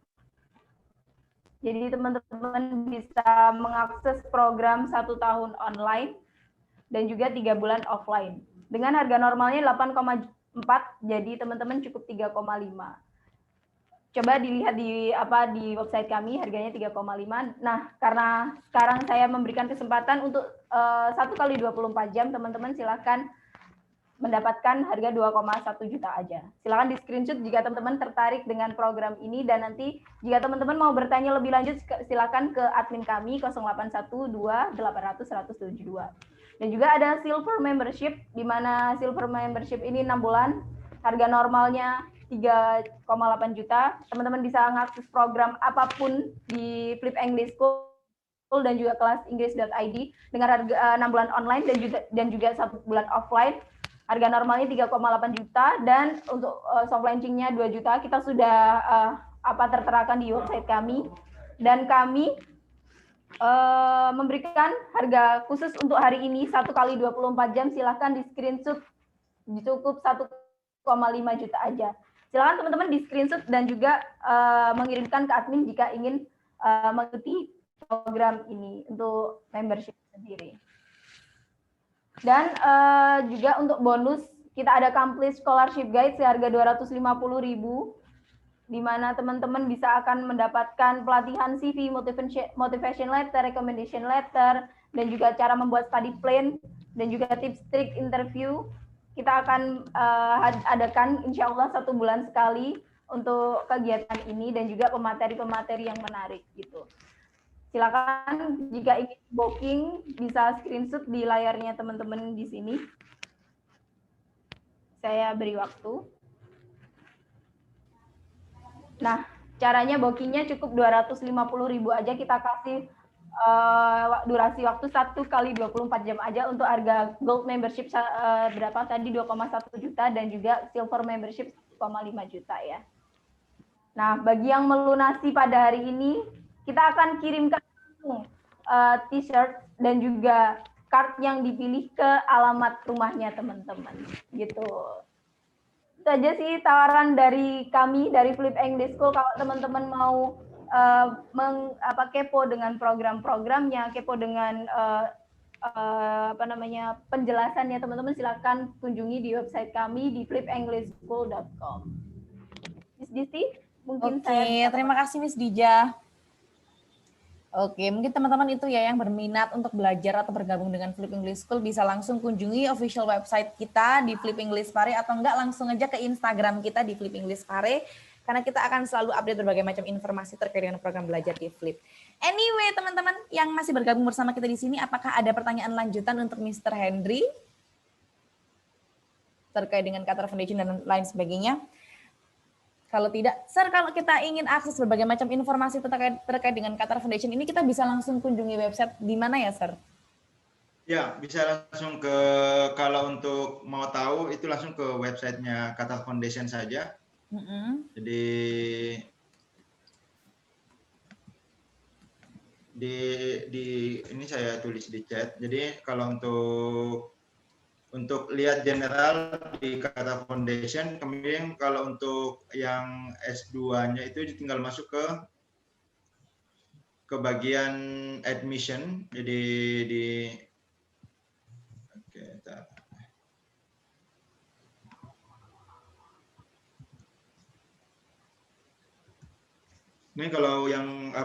Jadi teman-teman bisa mengakses program 1 tahun online dan juga 3 bulan offline. Dengan harga normalnya 8,4, jadi teman-teman cukup 3,5. Coba dilihat di website kami, harganya 3,5. Nah, karena sekarang saya memberikan kesempatan untuk 1 kali 24 jam, teman-teman silakan mendapatkan harga 2,1 juta aja. Silakan di screenshot jika teman-teman tertarik dengan program ini, dan nanti jika teman-teman mau bertanya lebih lanjut silakan ke admin kami 0812-800-172. Dan juga ada silver membership, di mana silver membership ini 6 bulan, harga normalnya 3,8 juta. Teman-teman bisa mengakses program apapun di Flip English School dan juga kelas Inggris.id dengan harga 6 bulan online dan juga 1 bulan offline. Harga normalnya 3,8 juta dan untuk soft launching-nya 2 juta. Kita sudah terterakan di website kami dan kami memberikan harga khusus untuk hari ini 1 kali 24 jam. Silahkan di screenshot, cukup 1,5 juta aja. Silakan teman-teman di screenshot dan juga mengirimkan ke admin jika ingin mengikuti program ini untuk membership sendiri. Dan juga untuk bonus kita ada complete scholarship guide seharga 250.000, di mana teman-teman bisa akan mendapatkan pelatihan CV, motivation letter, recommendation letter, dan juga cara membuat study plan dan juga tips trik interview. Kita akan adakan insya Allah 1 bulan sekali untuk kegiatan ini dan juga pemateri-pemateri yang menarik gitu. Silakan jika ingin booking bisa screenshot di layarnya teman-teman di sini. Saya beri waktu. Nah, caranya bookingnya cukup 250.000 aja, kita kasih durasi waktu 1 kali 24 jam aja. Untuk harga gold membership berapa tadi 2,1 juta dan juga silver membership 1,5 juta ya. Nah, bagi yang melunasi pada hari ini, kita akan kirimkan t-shirt dan juga card yang dipilih ke alamat rumahnya teman-teman. Gitu. Itu aja sih tawaran dari kami dari Flip English School. Kalau teman-teman mau kepo dengan program-programnya, kepo dengan penjelasannya, teman-teman silakan kunjungi di website kami di flipenglishschool.com. Miss Disti, mungkin saya terima kasih Miss Dija. Oke, mungkin teman-teman itu ya yang berminat untuk belajar atau bergabung dengan Flip English School bisa langsung kunjungi official website kita di Flip English Pare atau enggak langsung aja ke Instagram kita di Flip English Pare karena kita akan selalu update berbagai macam informasi terkait dengan program belajar di Flip. Anyway, teman-teman yang masih bergabung bersama kita di sini, apakah ada pertanyaan lanjutan untuk Mr. Henry terkait dengan Qatar Foundation dan lain sebagainya? Kalau tidak, Sir, kalau kita ingin akses berbagai macam informasi terkait dengan Qatar Foundation ini, kita bisa langsung kunjungi website di mana ya, Sir? Ya, bisa langsung ke, kalau untuk mau tahu, itu langsung ke websitenya Qatar Foundation saja. Jadi, ini saya tulis di chat. Jadi, kalau untuk lihat general di Qatar Foundation, kemudian kalau untuk yang S2-nya itu tinggal masuk ke bagian admission. Jadi ini kalau yang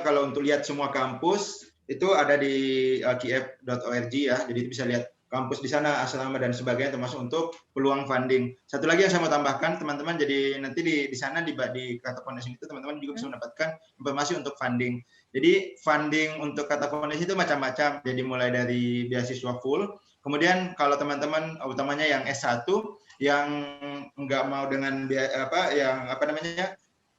kalau untuk lihat semua kampus itu ada di qf.org ya. Jadi bisa lihat kampus di sana, asrama dan sebagainya, termasuk untuk peluang funding. Satu lagi yang saya mau tambahkan, teman-teman, jadi nanti di sana di Qatar Foundation itu teman-teman juga bisa mendapatkan informasi untuk funding. Jadi funding untuk Qatar Foundation itu macam-macam. Jadi mulai dari beasiswa full. Kemudian kalau teman-teman utamanya yang S1 yang nggak mau dengan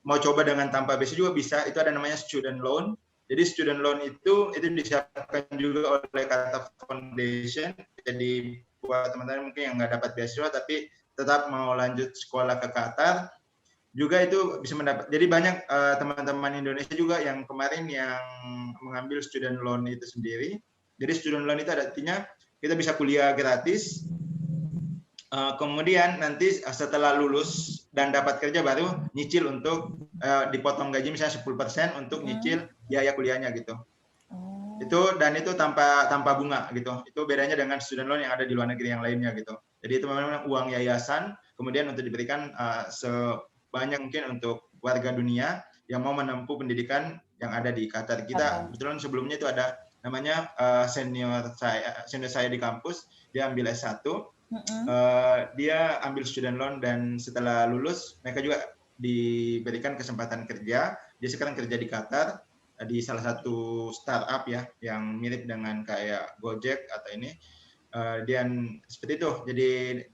mau coba dengan tanpa beasiswa juga bisa. Itu ada namanya student loan. Jadi student loan itu disiapkan juga oleh Qatar Foundation. Jadi buat teman-teman mungkin yang nggak dapat beasiswa tapi tetap mau lanjut sekolah ke Qatar, juga itu bisa mendapat. Jadi banyak teman-teman Indonesia juga yang kemarin yang mengambil student loan itu sendiri. Jadi student loan itu artinya kita bisa kuliah gratis. Kemudian nanti setelah lulus dan dapat kerja baru nyicil untuk dipotong gaji misalnya 10% untuk nyicil biaya kuliahnya gitu. Itu tanpa bunga gitu. Itu bedanya dengan student loan yang ada di luar negeri yang lainnya gitu. Jadi teman-teman uang yayasan kemudian untuk diberikan sebanyak mungkin untuk warga dunia yang mau menempuh pendidikan yang ada di Qatar. Kita kebetulan sebelumnya itu ada namanya senior saya di kampus, dia ambil S1. Dia ambil student loan dan setelah lulus mereka juga diberikan kesempatan kerja. Dia sekarang kerja di Qatar di salah satu startup ya yang mirip dengan kayak Gojek atau ini. Dan seperti itu. Jadi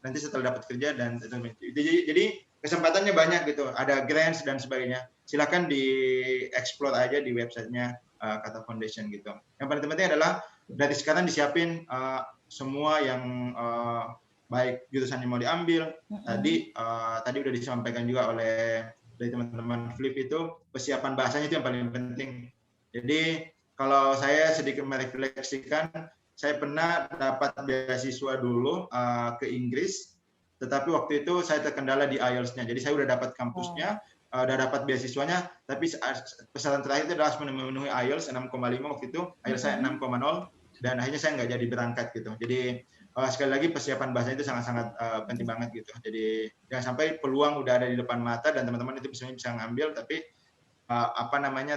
nanti setelah dapat kerja dan jadi kesempatannya banyak gitu. Ada grants dan sebagainya. Silakan di explore aja di websitenya Qatar Foundation gitu. Yang paling penting adalah dari sekarang disiapin semua yang baik jurusan yang mau diambil. Tadi udah disampaikan juga oleh dari teman-teman Flip itu persiapan bahasanya itu yang paling penting. Jadi kalau saya sedikit merefleksikan, saya pernah dapat beasiswa dulu ke Inggris, tetapi waktu itu saya terkendala di IELTS-nya. Jadi saya udah dapat kampusnya, udah dapat beasiswanya, tapi pesanan terakhir itu adalah memenuhi IELTS 6,5 waktu itu, IELTS saya 6,0, dan akhirnya saya nggak jadi berangkat gitu. Jadi sekali lagi persiapan bahasa itu sangat-sangat penting banget gitu. Jadi jangan sampai peluang udah ada di depan mata dan teman-teman itu bisa ngambil, tapi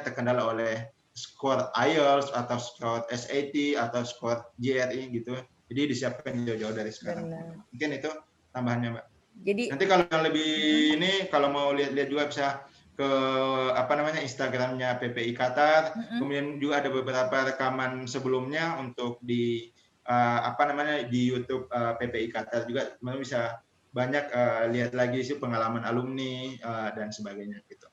terkendala oleh skor IELTS atau skor SAT atau skor GRE gitu. Jadi disiapkan jauh-jauh dari sekarang. Benar. Mungkin itu tambahannya, Mbak. Jadi Nanti kalau yang lebih ini, kalau mau lihat-lihat juga bisa ke Instagramnya PPI Qatar. Kemudian juga ada beberapa rekaman sebelumnya untuk di di YouTube PPI Qatar juga. Teman-teman bisa banyak lihat lagi sih pengalaman alumni dan sebagainya gitu.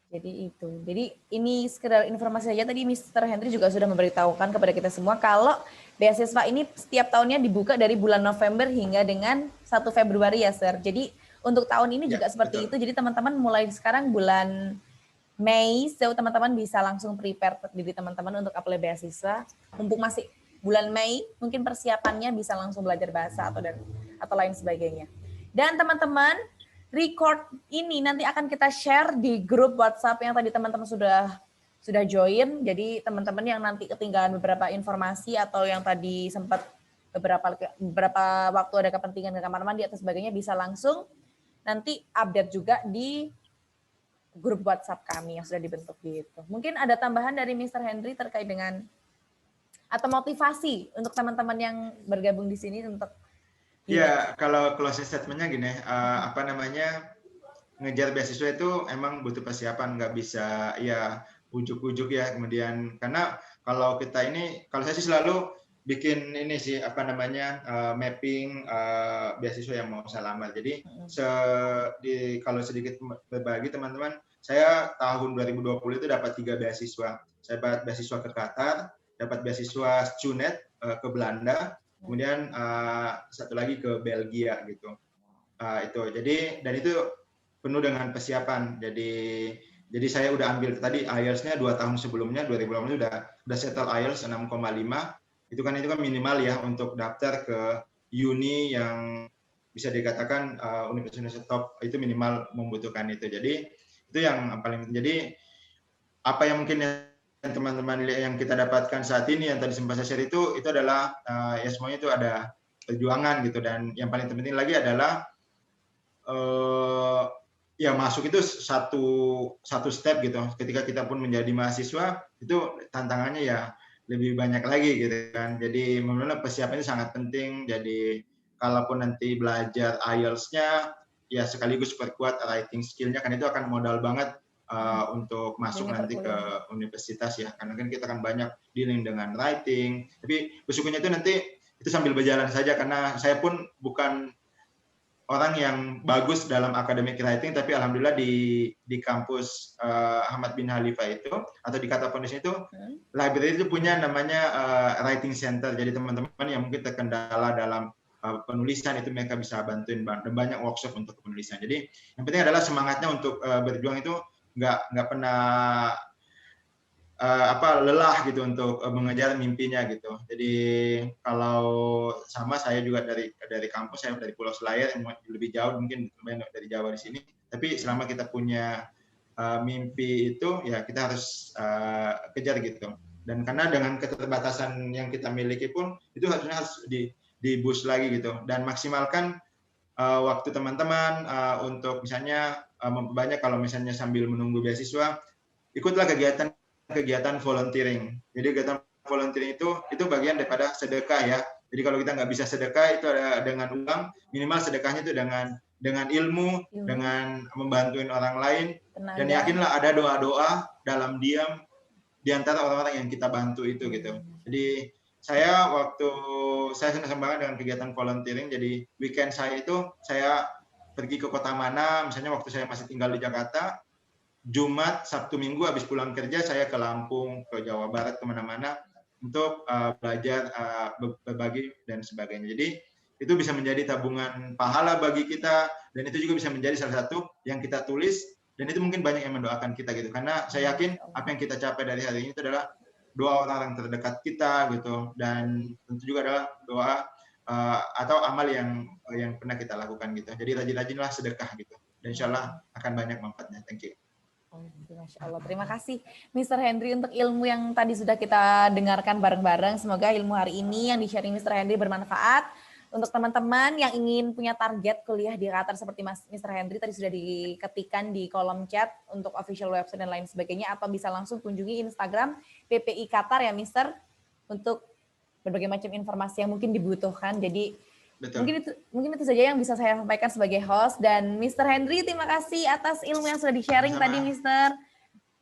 Jadi itu. Jadi ini sekedar informasi saja, tadi Mr. Henry juga sudah memberitahukan kepada kita semua kalau beasiswa ini setiap tahunnya dibuka dari bulan November hingga dengan 1 Februari ya, Sir. Jadi untuk tahun ini juga seperti itu. Jadi teman-teman mulai sekarang bulan Mei, so teman-teman bisa langsung prepare diri teman-teman untuk apply beasiswa. Mumpung masih bulan Mei, mungkin persiapannya bisa langsung belajar bahasa atau lain sebagainya. Dan teman-teman, record ini nanti akan kita share di grup WhatsApp yang tadi teman-teman sudah join. Jadi teman-teman yang nanti ketinggalan beberapa informasi atau yang tadi sempat beberapa waktu ada kepentingan ke kamar mandi atau sebagainya bisa langsung nanti update juga di grup WhatsApp kami yang sudah dibentuk gitu. Mungkin ada tambahan dari Mr. Henry terkait dengan atau motivasi untuk teman-teman yang bergabung di sini untuk Ya, kalau closing statement-nya gini, ngejar beasiswa itu emang butuh persiapan, nggak bisa ya ujuk-ujuk ya. Kemudian karena kalau saya sih selalu bikin ini sih mapping beasiswa yang mau saya lamar. Jadi kalau sedikit berbagi teman-teman, saya tahun 2020 itu dapat 3 beasiswa. Saya dapat beasiswa ke Qatar, dapat beasiswa Stunet ke Belanda. Kemudian satu lagi ke Belgia gitu. Itu. Jadi dan itu penuh dengan persiapan. Jadi saya udah ambil tadi IELTS-nya 2 tahun sebelumnya 2018 udah settle IELTS 6,5. Itu kan minimal ya untuk daftar ke uni yang bisa dikatakan universitas top, itu minimal membutuhkan itu. Jadi itu yang paling. Jadi apa yang mungkin teman-teman yang kita dapatkan saat ini yang tadi sempat saya share itu adalah ya semuanya itu ada perjuangan gitu, dan yang paling penting lagi adalah ya masuk itu satu step gitu. Ketika kita pun menjadi mahasiswa itu tantangannya ya lebih banyak lagi gitu kan. Jadi menurut persiapan itu sangat penting. Jadi kalaupun nanti belajar IELTS-nya ya sekaligus perkuat writing skill-nya, kan itu akan modal banget untuk masuk nanti ke universitas ya, karena kan kita akan banyak dealing dengan writing. Tapi bersyukurnya itu nanti itu sambil berjalan saja, karena saya pun bukan orang yang bagus dalam academic writing, tapi alhamdulillah di kampus Ahmad bin Khalifah itu atau di Qatar Foundation itu library itu punya namanya writing center. Jadi teman-teman yang mungkin terkendala dalam penulisan itu mereka bisa bantuin, dan banyak workshop untuk penulisan. Jadi yang penting adalah semangatnya untuk berjuang itu nggak pernah lelah gitu untuk mengejar mimpinya gitu. Jadi kalau sama saya juga dari kampus, saya dari Pulau Selayar yang lebih jauh, mungkin dari Jawa di sini. Tapi selama kita punya mimpi itu ya kita harus kejar gitu. Dan karena dengan keterbatasan yang kita miliki pun itu harus di-boost lagi gitu, dan maksimalkan waktu teman-teman untuk misalnya memperbanyak, kalau misalnya sambil menunggu beasiswa, ikutlah kegiatan volunteering. Jadi kegiatan volunteering itu bagian daripada sedekah ya. Jadi kalau kita nggak bisa sedekah itu ada dengan uang, minimal sedekahnya itu dengan ilmu, dengan membantuin orang lain, dan yakinlah ada doa-doa dalam diam di antara orang-orang yang kita bantu itu gitu. Jadi saya senang banget dengan kegiatan volunteering. Jadi weekend saya itu saya pergi ke kota mana, misalnya waktu saya masih tinggal di Jakarta, Jumat, Sabtu, Minggu habis pulang kerja saya ke Lampung, ke Jawa Barat, kemana-mana untuk belajar, berbagi dan sebagainya. Jadi itu bisa menjadi tabungan pahala bagi kita, dan itu juga bisa menjadi salah satu yang kita tulis, dan itu mungkin banyak yang mendoakan kita gitu. Karena saya yakin apa yang kita capai dari hari ini itu adalah doa orang terdekat kita gitu, dan tentu juga adalah doa atau amal yang pernah kita lakukan gitu. Jadi rajin-rajinlah sedekah gitu, dan insya Allah akan banyak manfaatnya. Thank you. Masya Allah, terima kasih Mr. Henry untuk ilmu yang tadi sudah kita dengarkan bareng-bareng. Semoga ilmu hari ini yang di-sharing Mr. Henry bermanfaat untuk teman-teman yang ingin punya target kuliah di Qatar seperti Mr. Henry tadi sudah diketikkan di kolom chat untuk official website dan lain sebagainya, atau bisa langsung kunjungi Instagram PPI Qatar ya Mr. untuk berbagai macam informasi yang mungkin dibutuhkan. Jadi Betul. Mungkin itu saja yang bisa saya sampaikan sebagai host. Dan Mr. Henry, terima kasih atas ilmu yang sudah di-sharing tadi, Mr.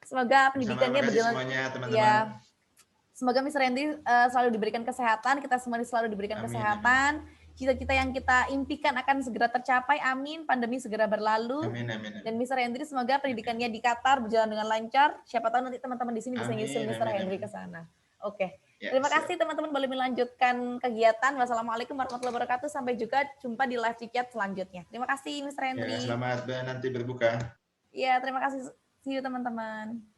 Semoga pendidikannya berjalan. Semuanya, teman-teman. Ya, semoga Mr. Henry selalu diberikan kesehatan, kita semua selalu diberikan kesehatan. Cita-cita yang kita impikan akan segera tercapai. Amin. Pandemi segera berlalu. Amin, amin, amin. Dan Mr. Henry semoga pendidikannya di Qatar berjalan dengan lancar. Siapa tahu nanti teman-teman di sini bisa nyusul Mr. Henry ke sana. Oke. Ya, terima kasih teman-teman, boleh melanjutkan kegiatan. Wassalamualaikum warahmatullahi wabarakatuh. Sampai jumpa di live chat selanjutnya. Terima kasih Mr. Henry. Ya, selamat nanti berbuka. Iya, terima kasih. See you teman-teman.